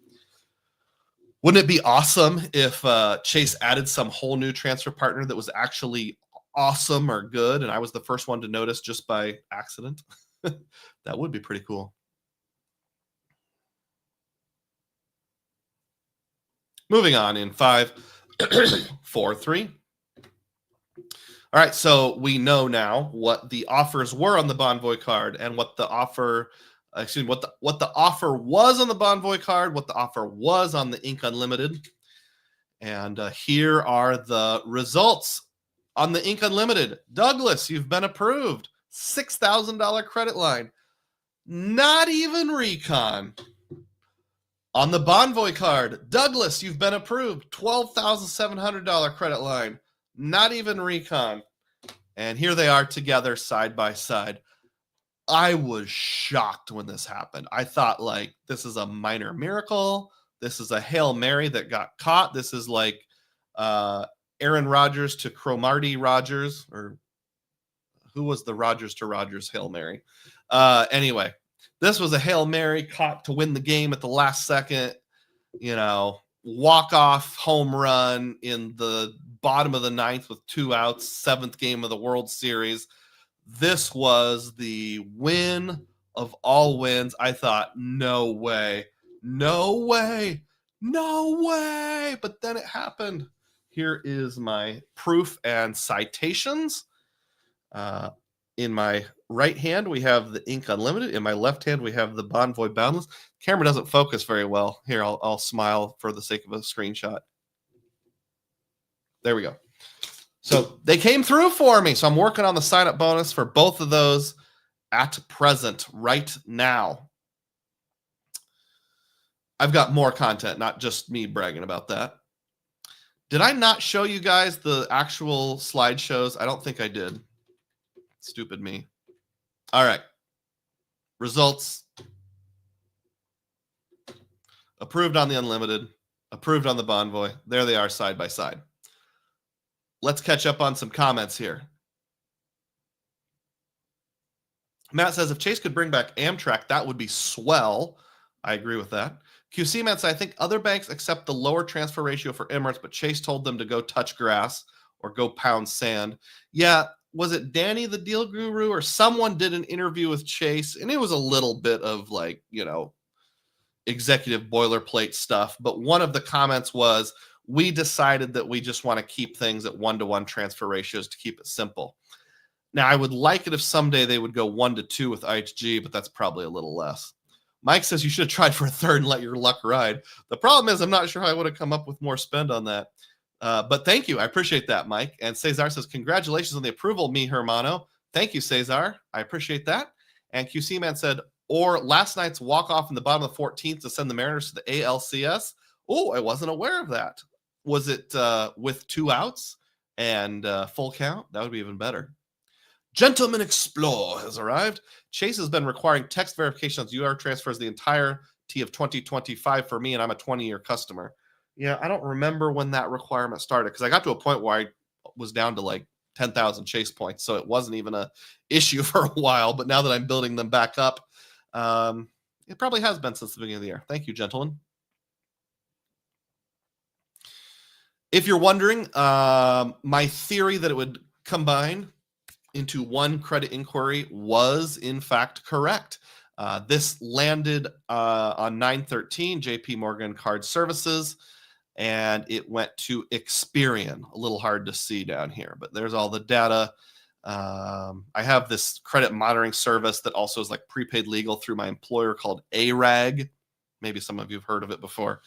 Wouldn't it be awesome if Chase added some whole new transfer partner that was actually awesome or good, and I was the first one to notice just by accident? That would be pretty cool. Moving on in 5, 4, 3. All right, so we know now what the offers were on the Bonvoy card and what the offer, what the offer was on the Bonvoy card, what the offer was on the Ink Unlimited. And here are the results on the Ink Unlimited. Douglas, you've been approved. $6,000 credit line. Not even recon. On the Bonvoy card, Douglas, you've been approved. $12,700 credit line. Not even recon. And here they are together side by side. I was shocked when this happened. I thought, like, this is a minor miracle. This is a Hail Mary that got caught. This is like Aaron Rodgers to Cromartie Rodgers, or who was the Rodgers to Rodgers Hail Mary? Anyway, this was a Hail Mary caught to win the game at the last second, walk-off home run in the bottom of the ninth with 2 outs, 7th game of the World Series. This was the win of all wins. I thought, no way. But then it happened. Here is my proof and citations. In my right hand, we have the Ink Unlimited. In my left hand, we have the Bonvoy Boundless. Camera doesn't focus very well. Here, I'll smile for the sake of a screenshot. There we go. So they came through for me. So I'm working on the sign-up bonus for both of those at present, right now. I've got more content, not just me bragging about that. Did I not show you guys the actual slideshows? I don't think I did. Stupid me. All right. Results. Approved on the Unlimited. Approved on the Bonvoy. There they are side by side. Let's catch up on some comments here. Matt says, if Chase could bring back Amtrak, that would be swell. I agree with that. QC Matt says, I think other banks accept the lower transfer ratio for Emirates, but Chase told them to go touch grass or go pound sand. Yeah, was it Danny the Deal Guru or someone did an interview with Chase, and it was a little bit of like, executive boilerplate stuff. But one of the comments was, we decided that we just want to keep things at 1-to-1 transfer ratios to keep it simple. Now, I would like it if someday they would go 1-to-2 with IHG, but that's probably a little less. Mike says you should have tried for a third and let your luck ride. The problem is I'm not sure how I would have come up with more spend on that. But thank you. I appreciate that, Mike. And Cesar says, congratulations on the approval, mi hermano. Thank you, Cesar. I appreciate that. And QC Man said, or last night's walk-off in the bottom of the 14th to send the Mariners to the ALCS. Oh, I wasn't aware of that. Was it with 2 outs and full count? That would be even better. Gentleman Explore has arrived. Chase has been requiring text verification on UR transfers the entirety of 2025 for me, and I'm a 20-year customer. Yeah, I don't remember when that requirement started because I got to a point where I was down to like 10,000 Chase points, so it wasn't even an issue for a while. But now that I'm building them back up, it probably has been since the beginning of the year. Thank you, gentlemen. If you're wondering, my theory that it would combine into one credit inquiry was in fact correct. This landed on 9/13, JP Morgan Card Services, and it went to Experian. A little hard to see down here, but there's all the data. I have this credit monitoring service that also is like prepaid legal through my employer called ARAG. Maybe some of you have heard of it before.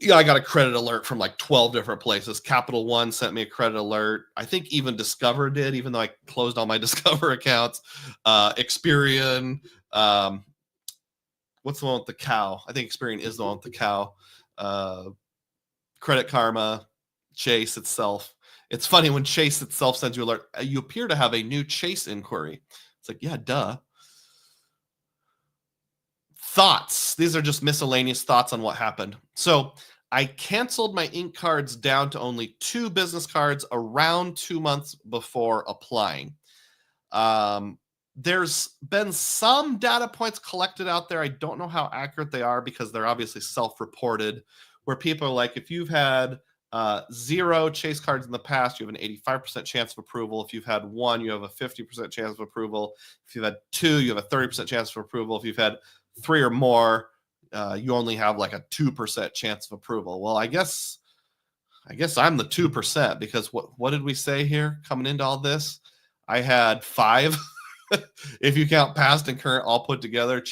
Yeah, I got a credit alert from like 12 different places. Capital One sent me a credit alert. I think even Discover did, even though I closed all my Discover accounts. Experian. What's the one with the cow? I think Experian is the one with the cow. Credit Karma, Chase itself. It's funny when Chase itself sends you an alert. You appear to have a new Chase inquiry. It's like, yeah, duh. Thoughts. These are just miscellaneous thoughts on what happened. So I canceled my ink cards down to only 2 business cards around 2 months before applying. There's been some data points collected out there. I don't know how accurate they are because they're obviously self-reported, where people are like, if you've had 0 Chase cards in the past, you have an 85% chance of approval. If you've had 1, you have a 50% chance of approval. If you've had 2, you have a 30% chance of approval. If you've had 3 or more, you only have like a 2% chance of approval. Well, I guess I'm the 2% because what did we say here coming into all this? I had 5, if you count past and current all put together,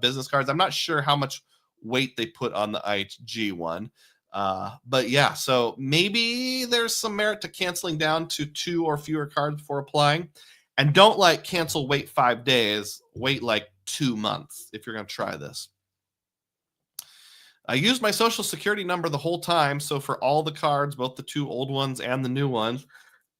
business cards. I'm not sure how much weight they put on the IHG one. But yeah, so maybe there's some merit to canceling down to 2 or fewer cards before applying. And don't like cancel, wait 5 days, wait like 2 months if you're going to try this. I used my social security number the whole time. So for all the cards, both the 2 old ones and the new ones,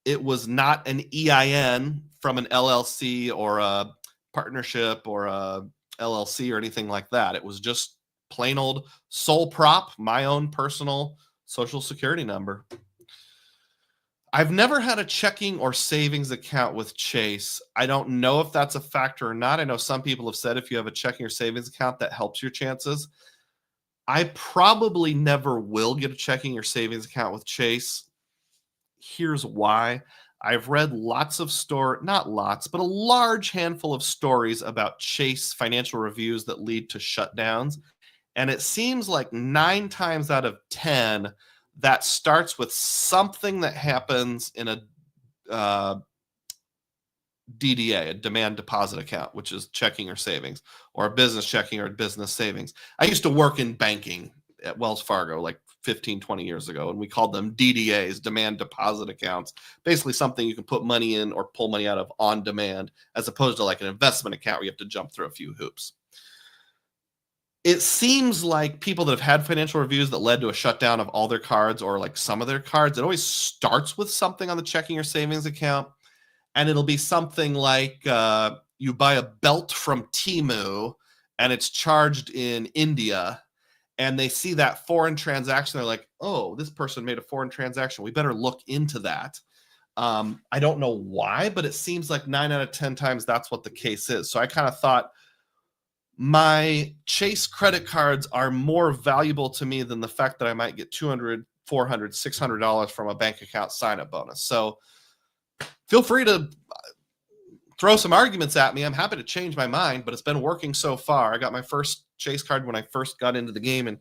it was not an EIN from an LLC or a partnership or a LLC or anything like that. It was just plain old sole prop, my own personal social security number. I've never had a checking or savings account with Chase. I don't know if that's a factor or not. I know some people have said if you have a checking or savings account, that helps your chances. I probably never will get a checking or savings account with Chase. Here's why. I've read lots of not lots, but a large handful of stories about Chase financial reviews that lead to shutdowns. And it seems like 9 times out of 10, that starts with something that happens in a DDA, a demand deposit account, which is checking or savings, or a business checking or business savings. I used to work in banking at Wells Fargo like 15, 20 years ago, and we called them DDAs, demand deposit accounts. Basically something you can put money in or pull money out of on demand, as opposed to like an investment account where you have to jump through a few hoops. It seems like people that have had financial reviews that led to a shutdown of all their cards or like some of their cards, it always starts with something on the checking or savings account. And it'll be something like you buy a belt from Temu and it's charged in India, and they see that foreign transaction. They're like, oh, this person made a foreign transaction. We better look into that. I don't know why, but it seems like 9 out of 10 times that's what the case is. So I kind of thought my Chase credit cards are more valuable to me than the fact that I might get $200, $400, $600 from a bank account sign-up bonus. So feel free to throw some arguments at me. I'm happy to change my mind, but it's been working so far. I got my first Chase card when I first got into the game in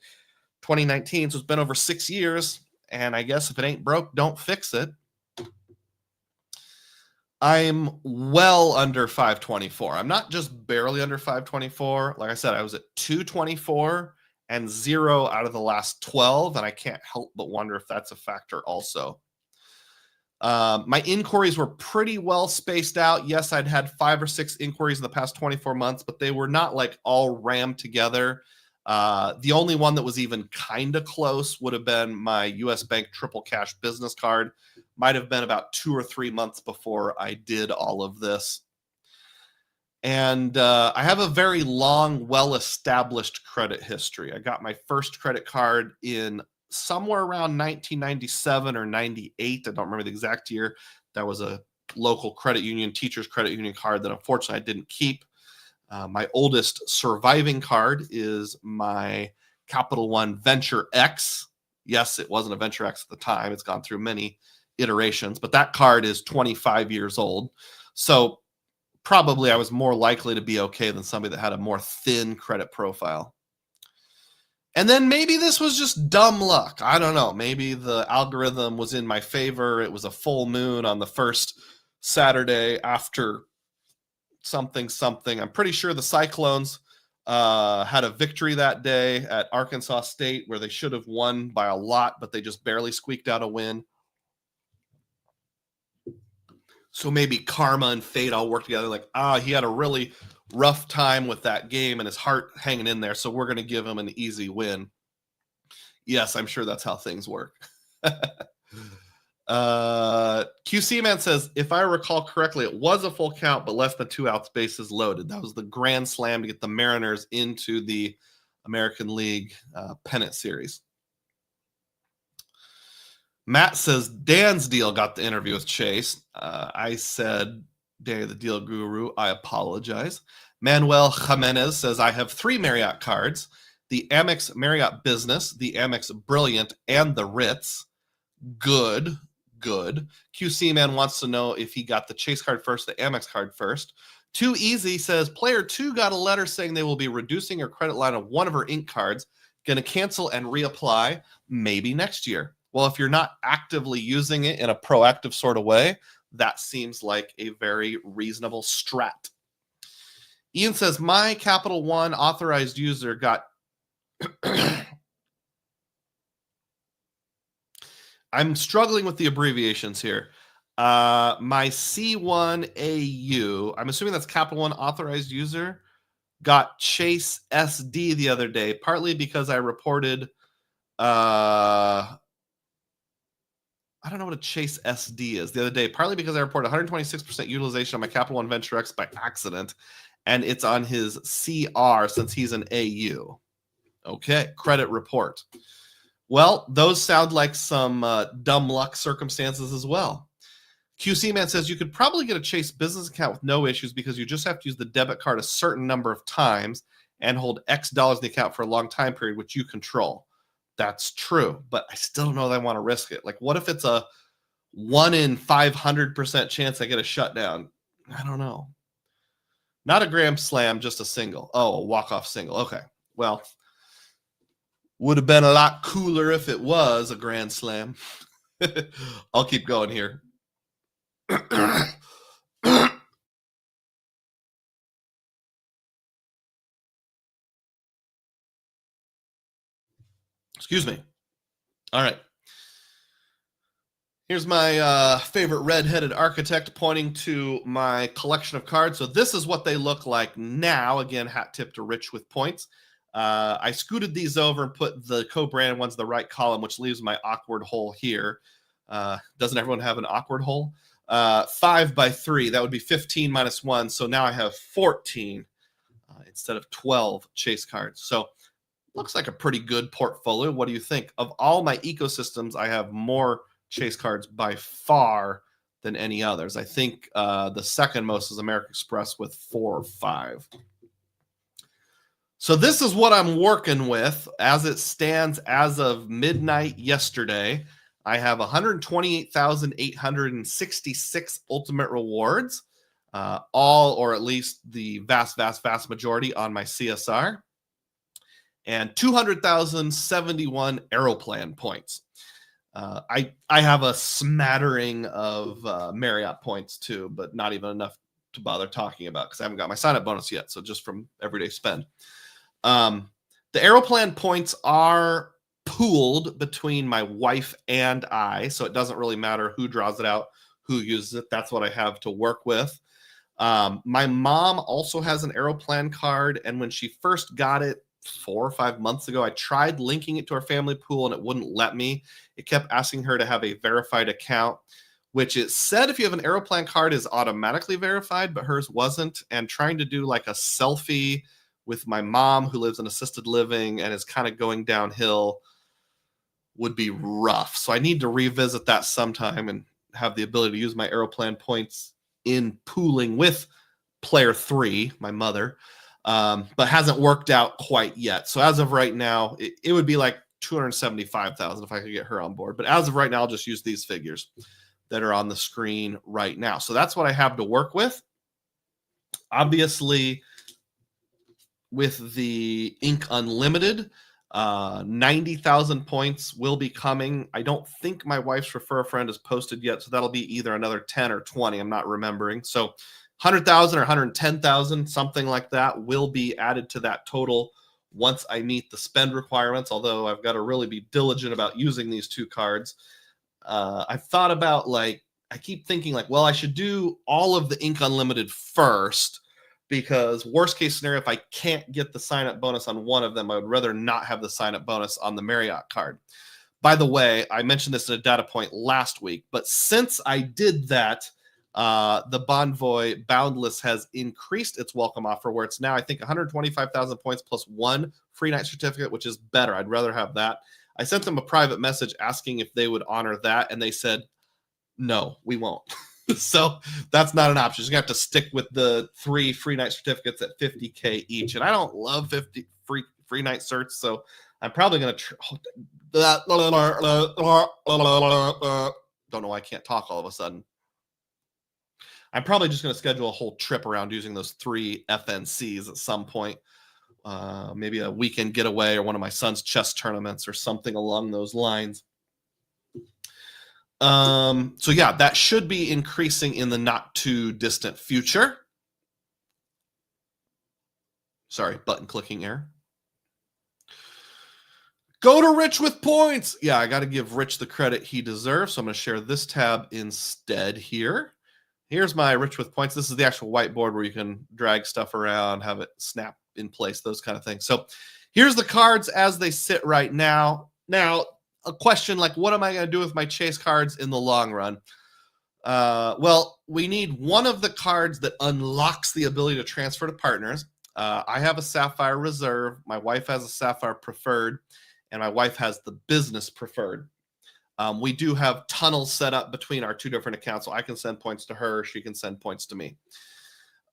2019, so it's been over 6 years, and I guess if it ain't broke, don't fix it. I'm well under 524. I'm not just barely under 524. Like I said, I was at 224 and 0 out of the last 12, and I can't help but wonder if that's a factor also. My inquiries were pretty well spaced out. Yes, I'd had 5 or 6 inquiries in the past 24 months, but they were not like all rammed together. The only one that was even kind of close would have been my US Bank Triple Cash business card. Might have been about 2 or 3 months before I did all of this. And I have a very long, well-established credit history. I got my first credit card in somewhere around 1997 or 98. I don't remember the exact year. That was a local credit union, teacher's credit union card that unfortunately I didn't keep. My oldest surviving card is my Capital One Venture X. Yes, it wasn't a Venture X at the time. It's gone through many iterations, but that card is 25 years old. So probably I was more likely to be okay than somebody that had a more thin credit profile. And then maybe this was just dumb luck. I don't know. Maybe the algorithm was in my favor. It was a full moon on the first Saturday after something. I'm pretty sure the Cyclones had a victory that day at Arkansas State where they should have won by a lot, but they just barely squeaked out a win. So maybe karma and fate all work together. Like, he had a really rough time with that game and his heart hanging in there, so we're going to give him an easy win. Yes, I'm sure that's how things work. QC Man says, if I recall correctly, it was a full count, but less than 2 outs, bases loaded. That was the grand slam to get the Mariners into the American League pennant series. Matt says, Dan's deal got the interview with Chase. I said, Danny the Deal Guru, I apologize. Manuel Jimenez says, I have 3 Marriott cards, the Amex Marriott Business, the Amex Brilliant, and the Ritz. Good. QC Man wants to know if he got the Chase card first, the Amex card first. Too Easy says, player 2 got a letter saying they will be reducing her credit line of one of her ink cards. Going to cancel and reapply maybe next year. Well, if you're not actively using it in a proactive sort of way, that seems like a very reasonable strat. Ian says, my Capital One authorized user got... I'm struggling with the abbreviations here. My C1AU, I'm assuming that's Capital One authorized user, got Chase SD the other day, partly because I reported... I don't know what a Chase SD is the other day, partly because I reported 126% utilization on my Capital One Venture X by accident, and it's on his CR since he's an AU. Okay, credit report. Well, those sound like some dumb luck circumstances as well. QC Man says you could probably get a Chase business account with no issues because you just have to use the debit card a certain number of times and hold X dollars in the account for a long time period, which you control. That's true, but I still don't know that I want to risk it. Like, what if it's a 1 in 500% chance I get a shutdown? I don't know. Not a grand slam, just a single. Oh, a walk-off single. Okay. Well, would have been a lot cooler if it was a grand slam. I'll keep going here. Excuse me. All right. Here's my favorite red-headed architect pointing to my collection of cards. So this is what they look like now. Again, hat tip to Rich with points. I scooted these over and put the co-branded ones in the right column, which leaves my awkward hole here. Doesn't everyone have an awkward hole? 5 by 3. That would be 15 minus 1. So now I have 14 instead of 12 Chase cards. So looks like a pretty good portfolio. What do you think? Of all my ecosystems, I have more Chase cards by far than any others. I think the second most is American Express with 4 or 5. So this is what I'm working with as it stands as of midnight yesterday. I have 128,866 ultimate rewards, all or at least the vast majority on my CSR, and 200,071 Aeroplan points. I have a smattering of Marriott points too, but not even enough to bother talking about because I haven't got my sign-up bonus yet. So just from everyday spend. The Aeroplan points are pooled between my wife and I, so it doesn't really matter who draws it out, who uses it. That's what I have to work with. My mom also has an Aeroplan card, and when she first got it 4 or 5 months ago, I tried linking it to our family pool, and it wouldn't let me. It kept asking her to have a verified account, which it said if you have an Aeroplan card is automatically verified, but hers wasn't. And trying to do like a selfie with my mom who lives in assisted living and is kind of going downhill would be rough. So I need to revisit that sometime and have the ability to use my Aeroplan points in pooling with player 3, my mother, but hasn't worked out quite yet. So as of right now, it would be like 275,000 if I could get her on board. But as of right now, I'll just use these figures. that are on the screen right now. So that's what I have to work with. Obviously, with the Ink Unlimited, 90,000 points will be coming. I don't think my wife's refer a friend is posted yet, so that'll be either another 10 or 20. I'm not remembering. So 100,000 or 110,000, something like that, will be added to that total once I meet the spend requirements, although I've got to really be diligent about using these two cards. I've thought about, like, I keep thinking, like, well, I should do all of the Ink Unlimited first, because worst case scenario, if I can't get the sign up bonus on one of them, I would rather not have the sign up bonus on the Marriott card. By the way, I mentioned this in a data point last week, but since I did that, the Bonvoy Boundless has increased its welcome offer, where it's now, I think, 125,000 points plus one free night certificate, which is better. I'd rather have that. I sent them a private message asking if they would honor that, and they said, no, we won't. So that's not an option. You're going to have to stick with the 3 free night certificates at 50K each. And I don't love 50 free night certs, so I'm probably going to don't know why I can't talk all of a sudden. I'm probably just going to schedule a whole trip around using those 3 FNCs at some point. Maybe a weekend getaway or one of my son's chess tournaments or something along those lines. So yeah, that should be increasing in the not too distant future. Sorry, button clicking error. Go to Rich with points. Yeah, I got to give Rich the credit he deserves. So I'm going to share this tab instead here. Here's my Rich with points. This is the actual whiteboard where you can drag stuff around, have it snap in place, those kind of things. So here's the cards as they sit right now. Now, a question like, what am I going to do with my Chase cards in the long run? Well, we need one of the cards that unlocks the ability to transfer to partners. I have a Sapphire Reserve. My wife has a Sapphire Preferred, and my wife has the Business Preferred. We do have tunnels set up between our 2 different accounts, so I can send points to her. She can send points to me.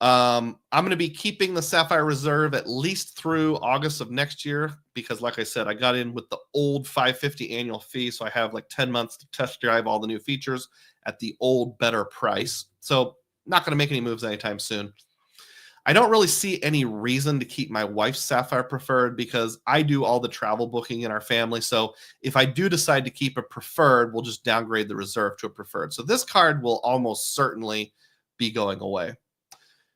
I'm going to be keeping the Sapphire Reserve at least through August of next year, because like I said, I got in with the old $550 annual fee. So I have like 10 months to test drive all the new features at the old better price. So not going to make any moves anytime soon. I don't really see any reason to keep my wife's Sapphire Preferred, because I do all the travel booking in our family. So if I do decide to keep a Preferred, we'll just downgrade the Reserve to a Preferred. So this card will almost certainly be going away.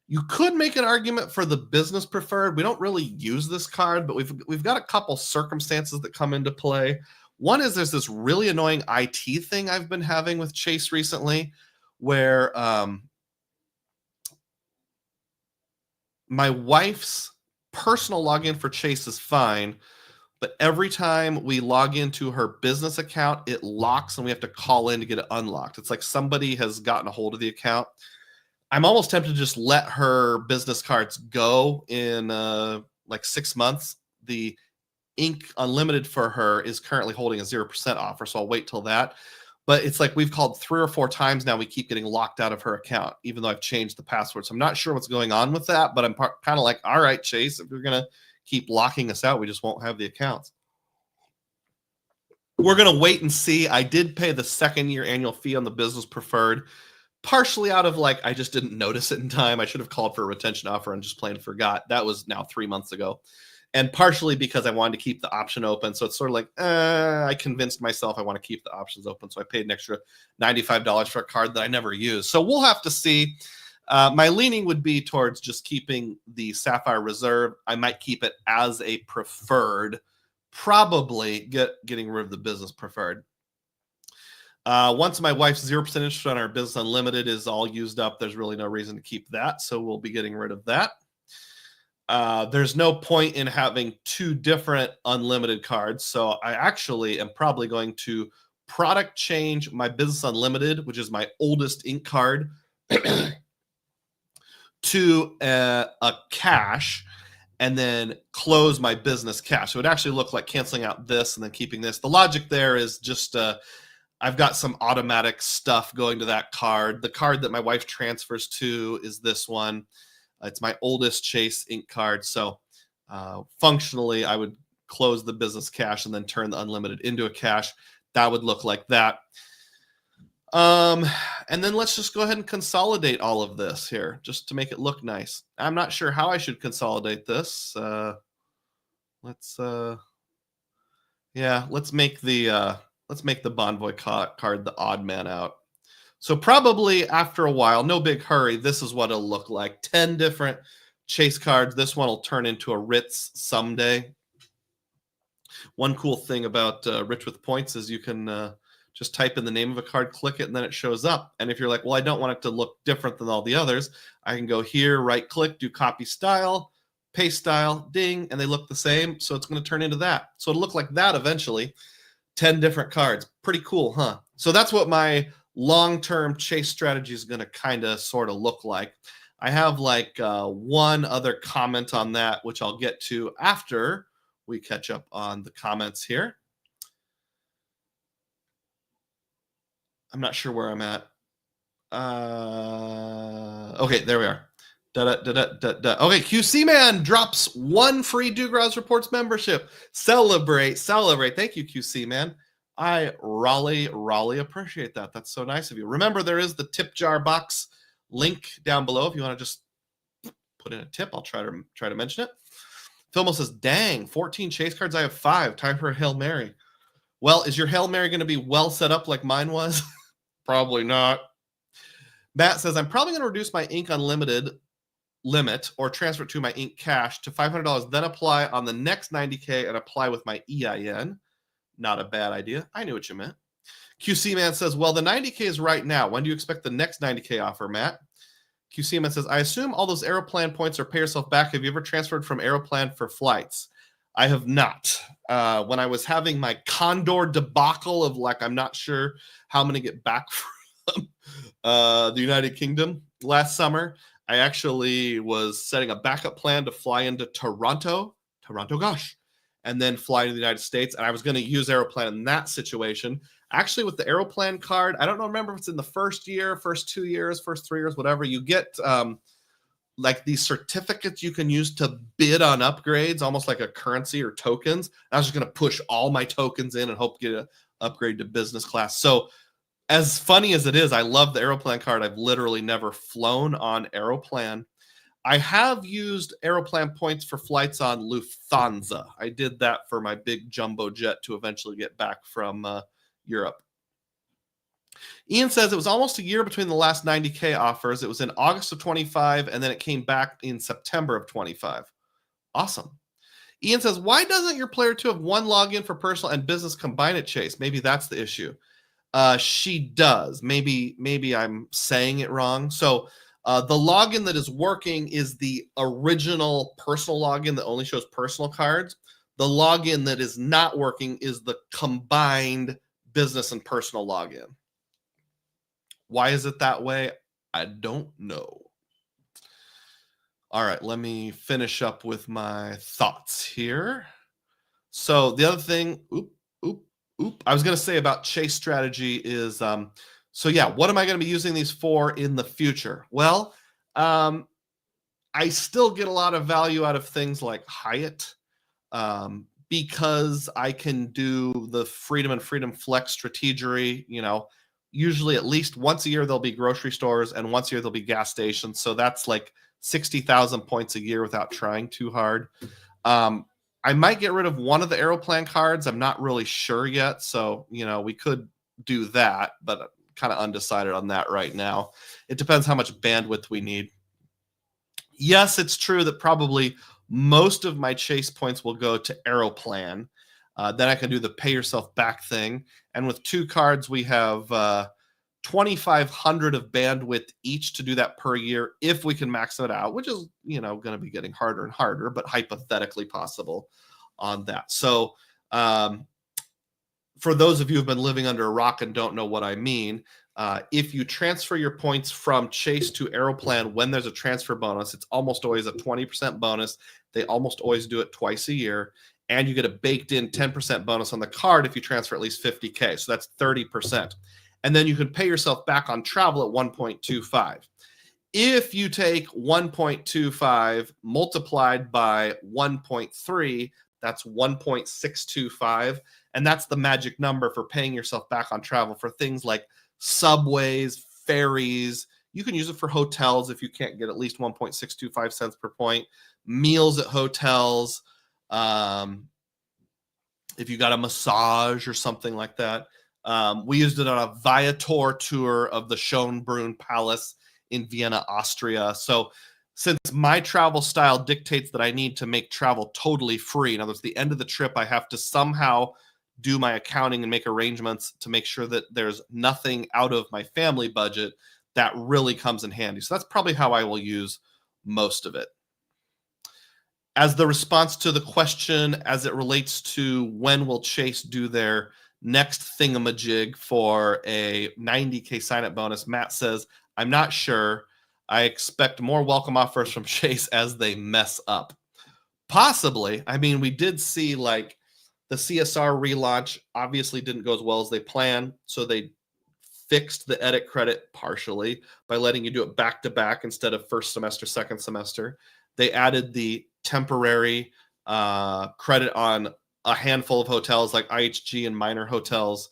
You could make an argument for the Business Preferred. We don't really use this card, but we've got a couple circumstances that come into play. One is there's this really annoying IT thing I've been having with Chase recently, where my wife's personal login for Chase is fine, but every time we log into her business account, it locks and we have to call in to get it unlocked. It's like somebody has gotten a hold of the account. I'm almost tempted to just let her business cards go in like 6 months. The Ink Unlimited for her is currently holding a 0% offer, so I'll wait till that. But it's like we've called 3 or 4 times now. We keep getting locked out of her account, even though I've changed the password. So I'm not sure what's going on with that, but I'm kind of like, all right, Chase, if you're going to keep locking us out, we just won't have the accounts. We're going to wait and see. I did pay the 2nd year annual fee on the Business Preferred, partially out of like, I just didn't notice it in time. I should have called for a retention offer and just plain forgot. That was now 3 months ago. And partially because I wanted to keep the option open. So it's sort of like, I convinced myself I want to keep the options open. So I paid an extra $95 for a card that I never used. So we'll have to see. My leaning would be towards just keeping the Sapphire Reserve. I might keep it as a Preferred, probably getting rid of the Business Preferred. Once my wife's 0% interest on our Business Unlimited is all used up, there's really no reason to keep that. So we'll be getting rid of that. There's no point in having 2 different unlimited cards. So I actually am probably going to product change my Business Unlimited, which is my oldest Ink card, to a cash, and then close my business cash. So it would actually look like canceling out this and then keeping this. The logic there is just I've got some automatic stuff going to that card. The card that my wife transfers to is this one. It's my oldest Chase Ink card. So functionally, I would close the business cash and then turn the unlimited into a cash. That would look like that. And then let's just go ahead and consolidate all of this here just to make it look nice. I'm not sure how I should consolidate this. Let's make the Bonvoy card the odd man out. So probably after a while, no big hurry, this is what it'll look like. 10 different chase cards. This one will turn into a Ritz someday. One cool thing about Rich with Points is you can just type in the name of a card, click it, and then it shows up. And if you're like, well, I don't want it to look different than all the others, I can go here, right click, do copy style, paste style, ding, and they look the same. So it's going to turn into that. So it'll look like that eventually. 10 different cards. Pretty cool, huh? So that's what my long-term chase strategy is going to kind of sort of look like. I have like one other comment on that, which I'll get to after we catch up on the comments here. I'm not sure where I'm at. Okay, there we are. Okay, QC Man drops 1 free Dugroz Reports membership. Celebrate. Thank you, QC Man. I Raleigh appreciate that. That's so nice of you. Remember, there is the tip jar box link down below. If you want to just put in a tip, I'll try to mention it. Filmo says, dang, 14 chase cards. I have 5. Time for a Hail Mary. Well, is your Hail Mary going to be well set up like mine was? Probably not. Matt says, I'm probably going to reduce my Ink Unlimited limit or transfer it to my Ink Cash to $500, then apply on the next 90K and apply with my EIN. Not a bad idea. I knew what you meant. QC Man says, well, the 90K is right now. When do you expect the next 90K offer, Matt? QC Man says, I assume all those Aeroplan points are pay yourself back. Have you ever transferred from Aeroplan for flights? I have not. When I was having my Condor debacle of like, I'm not sure how I'm going to get back from the United Kingdom last summer, I actually was setting a backup plan to fly into Toronto, gosh, and then fly to the United States. And I was going to use Aeroplan in that situation. Actually, with the Aeroplan card, I don't remember if it's in the first year, first 2 years, first 3 years, whatever. You get like these certificates you can use to bid on upgrades, almost like a currency or tokens. I was just going to push all my tokens in and hope to get an upgrade to business class. So as funny as it is, I love the Aeroplan card. I've literally never flown on Aeroplan. I have used Aeroplan points for flights on Lufthansa. I did that for my big jumbo jet to eventually get back from Europe. Ian says it was almost a year between the last 90K offers. It was in August of 25, and then it came back in September of 25. Awesome. Ian says, why doesn't your player 2 have one login for personal and business combined at Chase? Maybe that's the issue. She does. Maybe I'm saying it wrong. So the login that is working is the original personal login that only shows personal cards. The login that is not working is the combined business and personal login. Why is it that way? I don't know. All right, let me finish up with my thoughts here. So the other thing, I was going to say about chase strategy is, so yeah, what am I going to be using these for in the future? Well, I still get a lot of value out of things like Hyatt because I can do the Freedom and Freedom Flex strategery, usually at least once a year there'll be grocery stores and once a year there'll be gas stations. So that's like 60,000 points a year without trying too hard. I might get rid of one of the Aeroplan cards. I'm not really sure yet. So, we could do that, but I'm kind of undecided on that right now. It depends how much bandwidth we need. Yes, it's true that probably most of my chase points will go to Aeroplan. Then I can do the pay yourself back thing. And with 2 cards, we have 2,500 of bandwidth each to do that per year if we can max it out, which is, going to be getting harder and harder, but hypothetically possible on that. So for those of you who've been living under a rock and don't know what I mean, if you transfer your points from Chase to Aeroplan when there's a transfer bonus, it's almost always a 20% bonus. They almost always do it twice a year. And you get a baked in 10% bonus on the card if you transfer at least 50K. So that's 30%. And then you can pay yourself back on travel at 1.25. If you take 1.25 multiplied by 1.3, that's 1.625. And that's the magic number for paying yourself back on travel for things like subways, ferries. You can use it for hotels if you can't get at least 1.625 cents per point. Meals at hotels. If you got a massage or something like that. We used it on a Viator tour of the Schönbrunn Palace in Vienna, Austria. So since my travel style dictates that I need to make travel totally free, in other words, the end of the trip, I have to somehow do my accounting and make arrangements to make sure that there's nothing out of my family budget, that really comes in handy. So that's probably how I will use most of it. As the response to the question as it relates to when will Chase do their next thingamajig for a 90K sign-up bonus, Matt says, I'm not sure. I expect more welcome offers from Chase as they mess up. Possibly. I mean, we did see like the CSR relaunch obviously didn't go as well as they planned, so they fixed the edit credit partially by letting you do it back to back instead of first semester, second semester. They added the temporary credit on a handful of hotels like IHG and minor hotels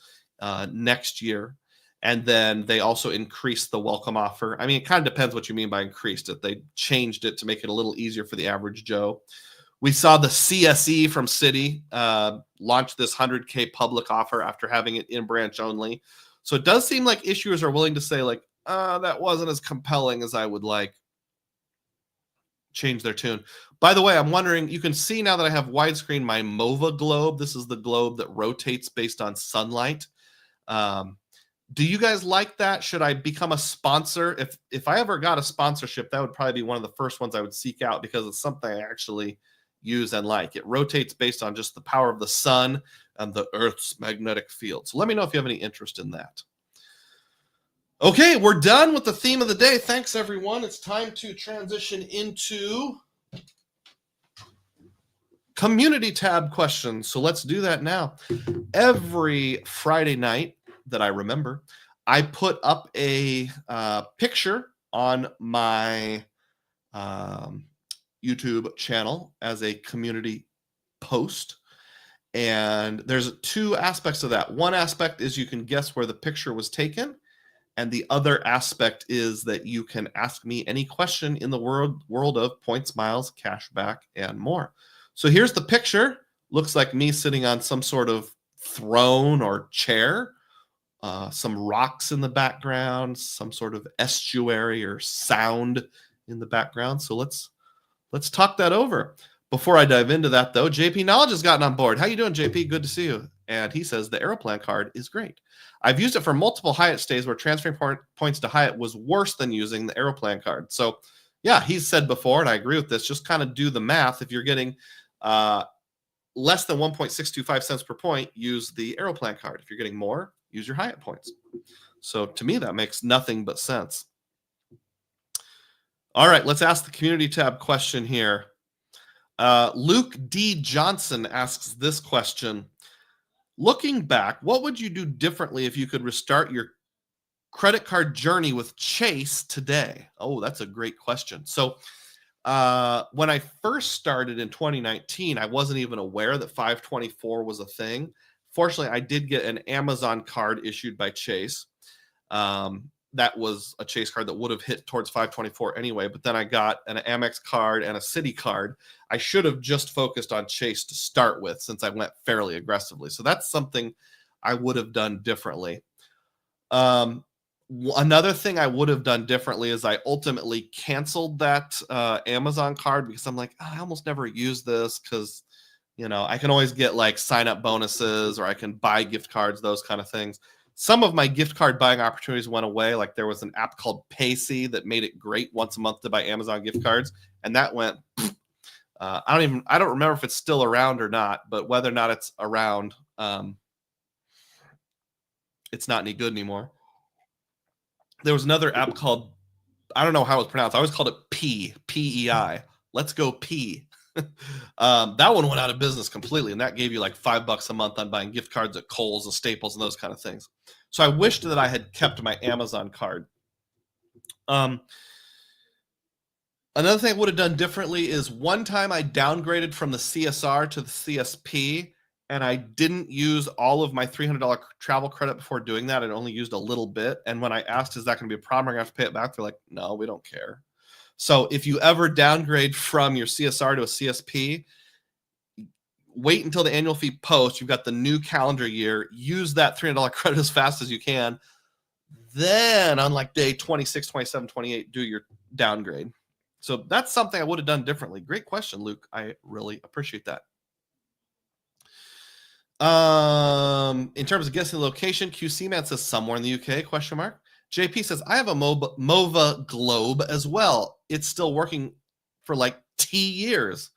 next year. And then they also increased the welcome offer. I mean, it kind of depends what you mean by increased it. They changed it to make it a little easier for the average Joe. We saw the CSE from Citi launch this 100K public offer after having it in branch only. So it does seem like issuers are willing to say like, that wasn't as compelling as I would like. Change their tune. By the way, I'm wondering, you can see now that I have widescreen my MOVA globe. This is the globe that rotates based on sunlight. Do you guys like that? Should I become a sponsor? If I ever got a sponsorship, that would probably be one of the first ones I would seek out because it's something I actually use and like. It rotates based on just the power of the sun and the Earth's magnetic field. So let me know if you have any interest in that. Okay, we're done with the theme of the day. Thanks, everyone. It's time to transition into community tab questions. So let's do that now. Every Friday night that I remember, I put up a picture on my YouTube channel as a community post. And there's two aspects of that. One aspect is you can guess where the picture was taken. And the other aspect is that you can ask me any question in the world of points, miles, cash back, and more. So here's the picture. Looks like me sitting on some sort of throne or chair. Some rocks in the background, some sort of estuary or sound in the background. So let's talk that over. Before I dive into that, though, JP Knowledge has gotten on board. How you doing, JP? Good to see you. And he says the Aeroplan card is great. I've used it for multiple Hyatt stays where transferring points to Hyatt was worse than using the Aeroplan card. So, yeah, he's said before, and I agree with this, just kind of do the math. If you're getting less than 1.625 cents per point, use the Aeroplan card. If you're getting more, use your Hyatt points. So, to me, that makes nothing but sense. All right, let's ask the community tab question here. Luke D. Johnson asks this question. Looking back, what would you do differently if you could restart your credit card journey with Chase today? Oh, that's a great question. So when I first started in 2019, I wasn't even aware that 524 was a thing. Fortunately, I did get an Amazon card issued by Chase. That was a Chase card that would have hit towards 524 anyway, but then I got an Amex card and a Citi card. I should have just focused on Chase to start with since I went fairly aggressively. So that's something I would have done differently. Another thing I would have done differently is I ultimately canceled that Amazon card because I'm like, I almost never use this because, you know, I can always get like sign-up bonuses or I can buy gift cards, those kind of things. Some of my gift card buying opportunities went away. Like there was an app called Payc that made it great once a month to buy Amazon gift cards. And that went, I don't remember if it's still around or not, but whether or not it's around, it's not any good anymore. There was another app called, I don't know how it's pronounced. I always called it P-E-I. Let's go P. That one went out of business completely, and that gave you like $5 a month on buying gift cards at Kohl's and Staples and those kind of things. So I wished that I had kept my Amazon card. Another thing I would have done differently is one time I downgraded from the CSR to the CSP, and I didn't use all of my $300 travel credit before doing that. I'd only used a little bit. And when I asked, is that going to be a problem? I'm going to have to pay it back. They're like, no, we don't care. So if you ever downgrade from your CSR to a CSP, wait until the annual fee post. You've got the new calendar year. Use that $300 credit as fast as you can. Then on like day 26, 27, 28, do your downgrade. So that's something I would have done differently. Great question, Luke. I really appreciate that. In terms of guessing the location, QC Man says somewhere in the UK, question mark. JP says, I have a MOVA Globe as well. It's still working for like T years.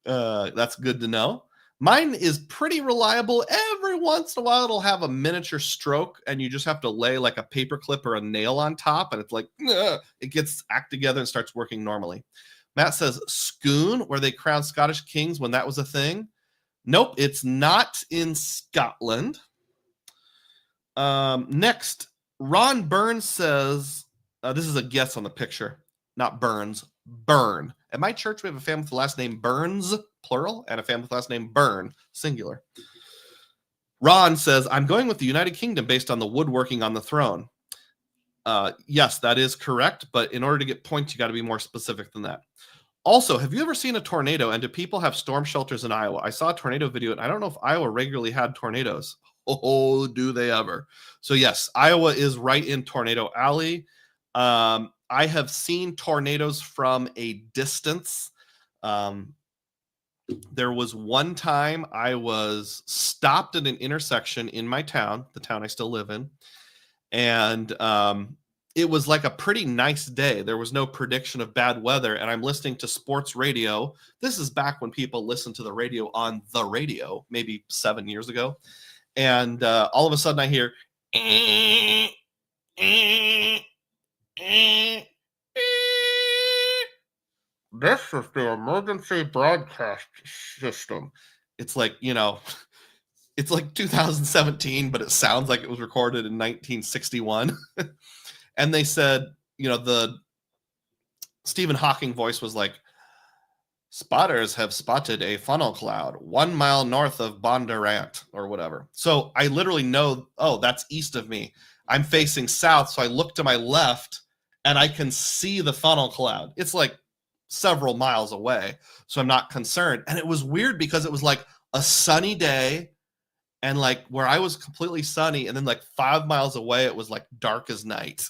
That's good to know. Mine is pretty reliable. Every once in a while, it'll have a miniature stroke, and you just have to lay like a paper clip or a nail on top, and it's like, it gets act together and starts working normally. Matt says, Scone, where they crowned Scottish kings when that was a thing. Nope, it's not in Scotland. Next, Ron Burns says, this is a guess on the picture, not Burns, Burn. At my church, we have a family with the last name Burns, plural, and a family with the last name Burn, singular. Ron says, I'm going with the United Kingdom based on the woodworking on the throne. Yes, that is correct, but in order to get points, you got to be more specific than that. Also, have you ever seen a tornado, and do people have storm shelters in Iowa? I saw a tornado video, and I don't know if Iowa regularly had tornadoes. Oh, do they ever? So yes, Iowa is right in Tornado Alley. I have seen tornadoes from a distance. There was one time I was stopped at an intersection in my town, the town I still live in, and it was like a pretty nice day. There was no prediction of bad weather, and I'm listening to sports radio. This is back when people listened to the radio on the radio, maybe 7 years ago. And all of a sudden I hear, this is the emergency broadcast system. It's like, it's like 2017, but it sounds like it was recorded in 1961. And they said, the Stephen Hawking voice was like, spotters have spotted a funnel cloud 1 mile north of Bondurant or whatever. So I literally know, oh, that's east of me. I'm facing south. So I look to my left and I can see the funnel cloud. It's like several miles away. So I'm not concerned. And it was weird because it was like a sunny day and like where I was completely sunny. And then like 5 miles away, it was like dark as night.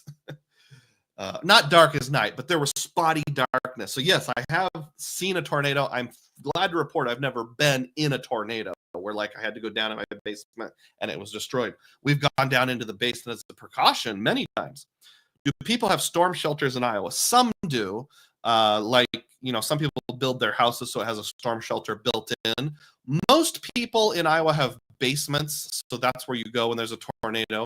Not dark as night, but there was spotty darkness. So yes, I have seen a tornado. I'm glad to report I've never been in a tornado where like I had to go down in my basement and it was destroyed. We've gone down into the basement as a precaution many times. Do people have storm shelters in Iowa? Some do. Some people build their houses so it has a storm shelter built in. Most people in Iowa have basements, so that's where you go when there's a tornado.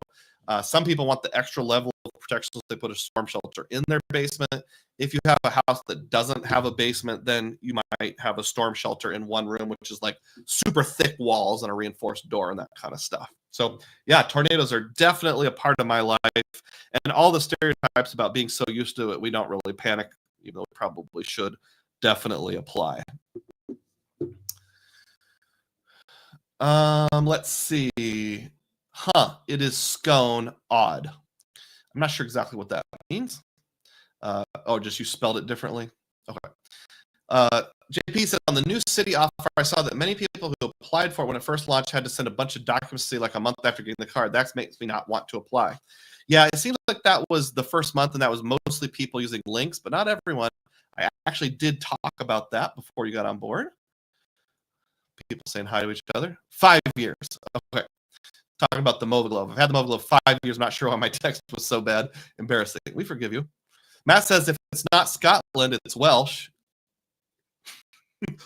Some people want the extra level of protection, so they put a storm shelter in their basement. If you have a house that doesn't have a basement, then you might have a storm shelter in one room, which is like super thick walls and a reinforced door and that kind of stuff. So yeah, tornadoes are definitely a part of my life. And all the stereotypes about being so used to it, we don't really panic, even though we probably should, definitely apply. Let's see. It is scone odd. I'm not sure exactly what that means. Just you spelled it differently. Okay. JP said on the new city offer, I saw that many people who applied for it when it first launched had to send a bunch of documents to like a month after getting the card. That makes me not want to apply. Yeah, it seems like that was the first month, and that was mostly people using links, but not everyone. I actually did talk about that before you got on board. People saying hi to each other. 5 years. Okay. Talking about the MOVA Glove. I've had the MOVA Glove 5 years. Not sure why my text was so bad. Embarrassing. We forgive you. Matt says if it's not Scotland, it's Welsh.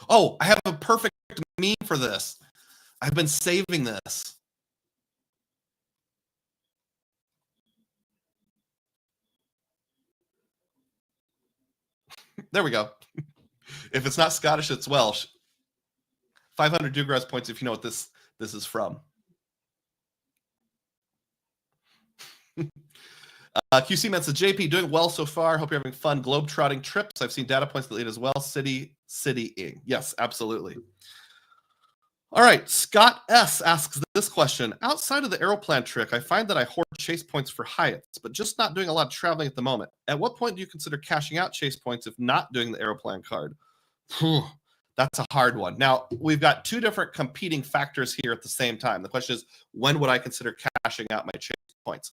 Oh, I have a perfect meme for this. I've been saving this. There we go. If it's not Scottish, it's Welsh. 500 Dugroz points if you know what this is from. QC Man says, JP, doing well so far. Hope you're having fun globe-trotting trips. I've seen data points that lead as well. Citying. Yes, absolutely. All right, Scott S. asks this question. Outside of the Aeroplan trick, I find that I hoard chase points for Hyatts, but just not doing a lot of traveling at the moment. At what point do you consider cashing out chase points if not doing the Aeroplan card? That's a hard one. Now, we've got two different competing factors here at the same time. The question is, when would I consider cashing out my chase points?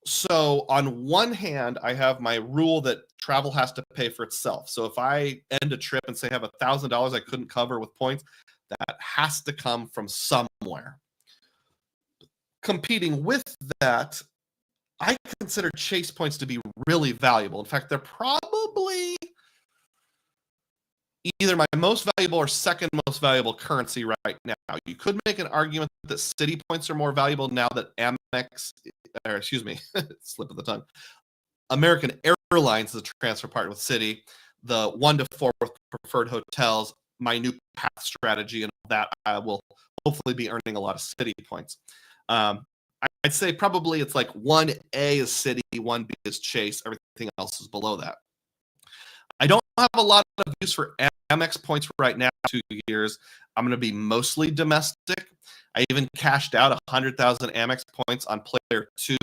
So on one hand, I have my rule that travel has to pay for itself. So if I end a trip and say I have $1,000 I couldn't cover with points, that has to come from somewhere. Competing with that, I consider chase points to be really valuable. In fact, they're probably either my most valuable or second most valuable currency right now. You could make an argument that city points are more valuable now that slip of the tongue. American Airlines is a transfer partner with Citi. The 1 to 4 preferred hotels, my new path strategy, and all that, I will hopefully be earning a lot of Citi points. I'd say probably it's like 1A is Citi, 1B is Chase. Everything else is below that. I don't have a lot of use for Amex points right now. 2 years. I'm going to be mostly domestic. I even cashed out 100,000 Amex points on player 2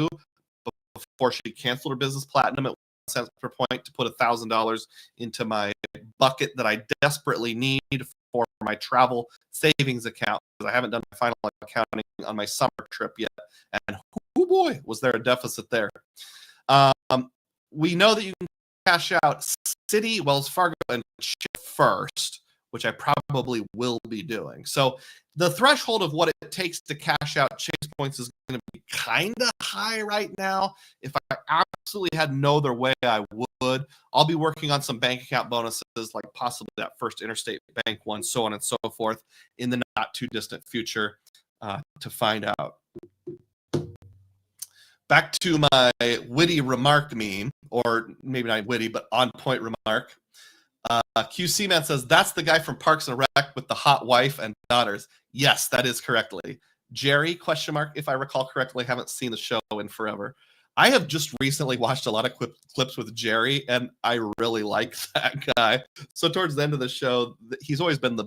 before she canceled her business platinum at 1 cent per point to put $1,000 into my bucket that I desperately need for my travel savings account, because I haven't done my final accounting on my summer trip yet. And oh boy, was there a deficit there. We know that you can cash out Citi, Wells Fargo, and Chip first, which I probably will be doing. So the threshold of what it takes to cash out chase points is going to be kind of high right now. If I absolutely had no other way, I would. I'll be working on some bank account bonuses, like possibly that First Interstate Bank one, so on and so forth, in the not too distant future to find out. Back to my witty remark meme, or maybe not witty, but on point remark. QC Man says, that's the guy from Parks and Rec with the hot wife and daughters. Yes, that is correctly. Jerry, question mark, if I recall correctly, haven't seen the show in forever. I have just recently watched a lot of clips with Jerry, and I really like that guy. So towards the end of the show, he's always been the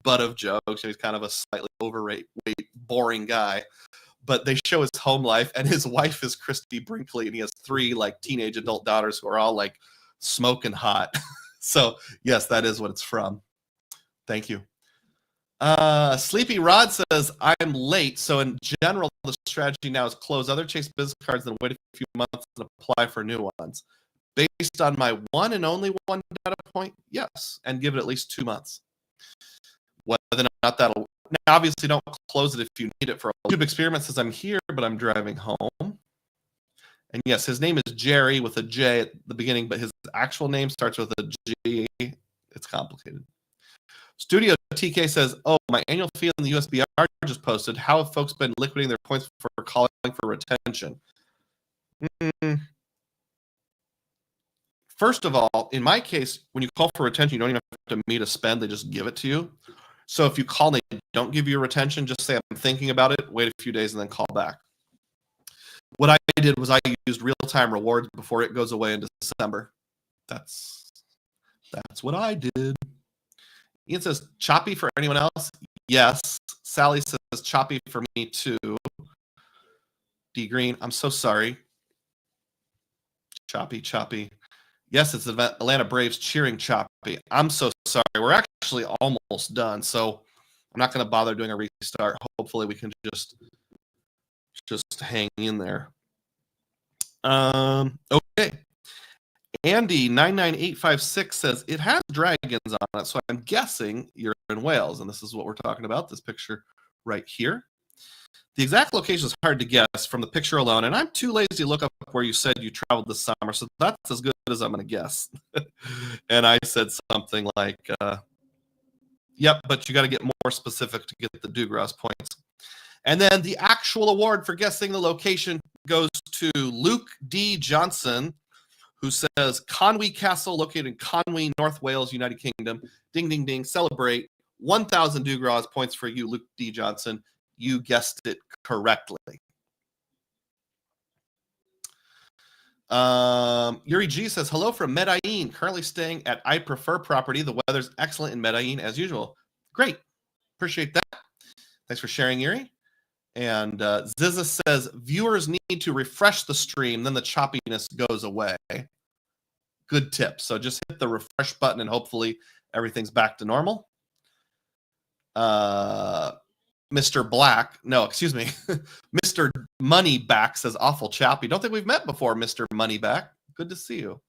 butt of jokes. He's kind of a slightly overweight, boring guy. But they show his home life, and his wife is Christy Brinkley, and he has 3 like teenage adult daughters who are all like smoking hot. So yes, that is what it's from. Thank you. Sleepy Rod says, I'm late. So in general, the strategy now is close other Chase business cards, then wait a few months and apply for new ones. Based on my one and only one data point, yes, and give it at least 2 months. Whether or not that'll, now obviously don't close it if you need it for a YouTube experiment. Says I'm here, but I'm driving home. And yes, his name is Jerry with a J at the beginning, but his actual name starts with a G. It's complicated. Studio TK says, oh, my annual fee on the USBR just posted. How have folks been liquidating their points for calling for retention? First of all, in my case, when you call for retention, you don't even have to meet a spend. They just give it to you. So if you call and they don't give you a retention, just say, I'm thinking about it, wait a few days, and then call back. What I did was I used real-time rewards before it goes away in December. That's what I did. Ian says, choppy for anyone else? Yes. Sally says, choppy for me too. D Green, I'm so sorry. Choppy. Yes, it's the Atlanta Braves cheering choppy. I'm so sorry. We're actually almost done, so I'm not going to bother doing a restart. Hopefully we can just hang in there. Okay. Andy 99856 says it has dragons on it, so I'm guessing you're in Wales, and this is what we're talking about. This picture right here. The exact location is hard to guess from the picture alone, and I'm too lazy to look up where you said you traveled this summer, so that's as good as I'm going to guess. And I said something like, yep, but you got to get more specific to get the Dugroz points. And then the actual award for guessing the location goes to Luke D. Johnson, who says, Conwy Castle, located in Conwy, North Wales, United Kingdom. Ding, ding, ding. Celebrate. 1,000 Dugroz points for you, Luke D. Johnson. You guessed it correctly. Yuri G says, hello from Medellin. Currently staying at I Prefer property. The weather's excellent in Medellin as usual. Great. Appreciate that. Thanks for sharing, Erie. And Ziza says, viewers need to refresh the stream, then the choppiness goes away. Good tip. So just hit the refresh button and hopefully everything's back to normal. Mr. Black, no, excuse me. Mr. Moneyback says, awful choppy. Don't think we've met before, Mr. Moneyback. Good to see you.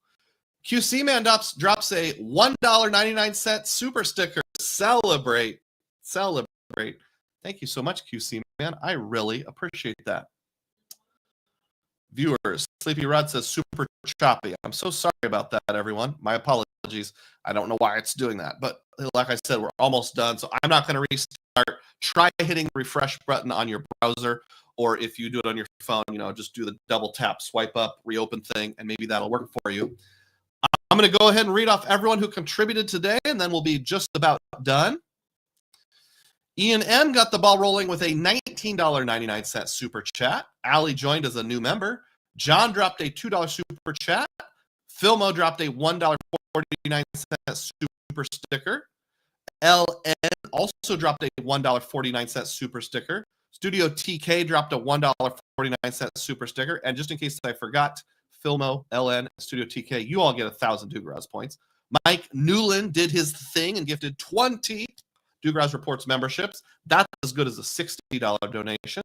QC Man drops a $1.99 super sticker. Celebrate. Thank you so much, QC Man. I really appreciate that. Viewers, Sleepy Rod says super choppy. I'm so sorry about that, everyone. My apologies. I don't know why it's doing that, but like I said, we're almost done, so I'm not going to restart. Try hitting the refresh button on your browser, or if you do it on your phone, just do the double tap, swipe up, reopen thing, and maybe that'll work for you. I'm going to go ahead and read off everyone who contributed today, and then we'll be just about done. Ian M. got the ball rolling with a $19.99 super chat. Allie joined as a new member. John dropped a $2 super chat. Filmo dropped a $1.49 super sticker. LN also dropped a $1.49 super sticker. Studio TK dropped a $1.49 super sticker. And just in case I forgot, Filmo, LN, and Studio TK, you all get 1,000 Dugroz points. Mike Newland did his thing and gifted 20 Dugroz Reports memberships. That's as good as a $60 donation.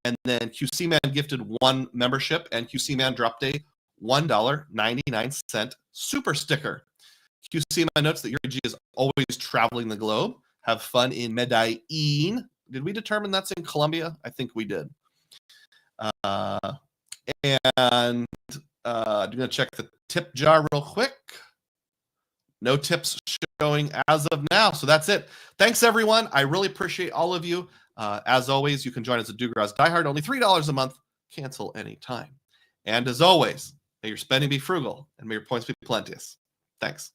And then QC Man gifted 1 membership, and QC Man dropped a $1.99 super sticker. QC Man notes that Yuri G is always traveling the globe. Have fun in Medellin. Did we determine that's in Colombia? I think we did. I'm going to check the tip jar real quick. No tips showing as of now. So that's it. Thanks, everyone. I really appreciate all of you. As always, you can join us at Dugroz Diehard. Only $3 a month. Cancel anytime. And as always, may your spending be frugal and may your points be plenteous. Thanks.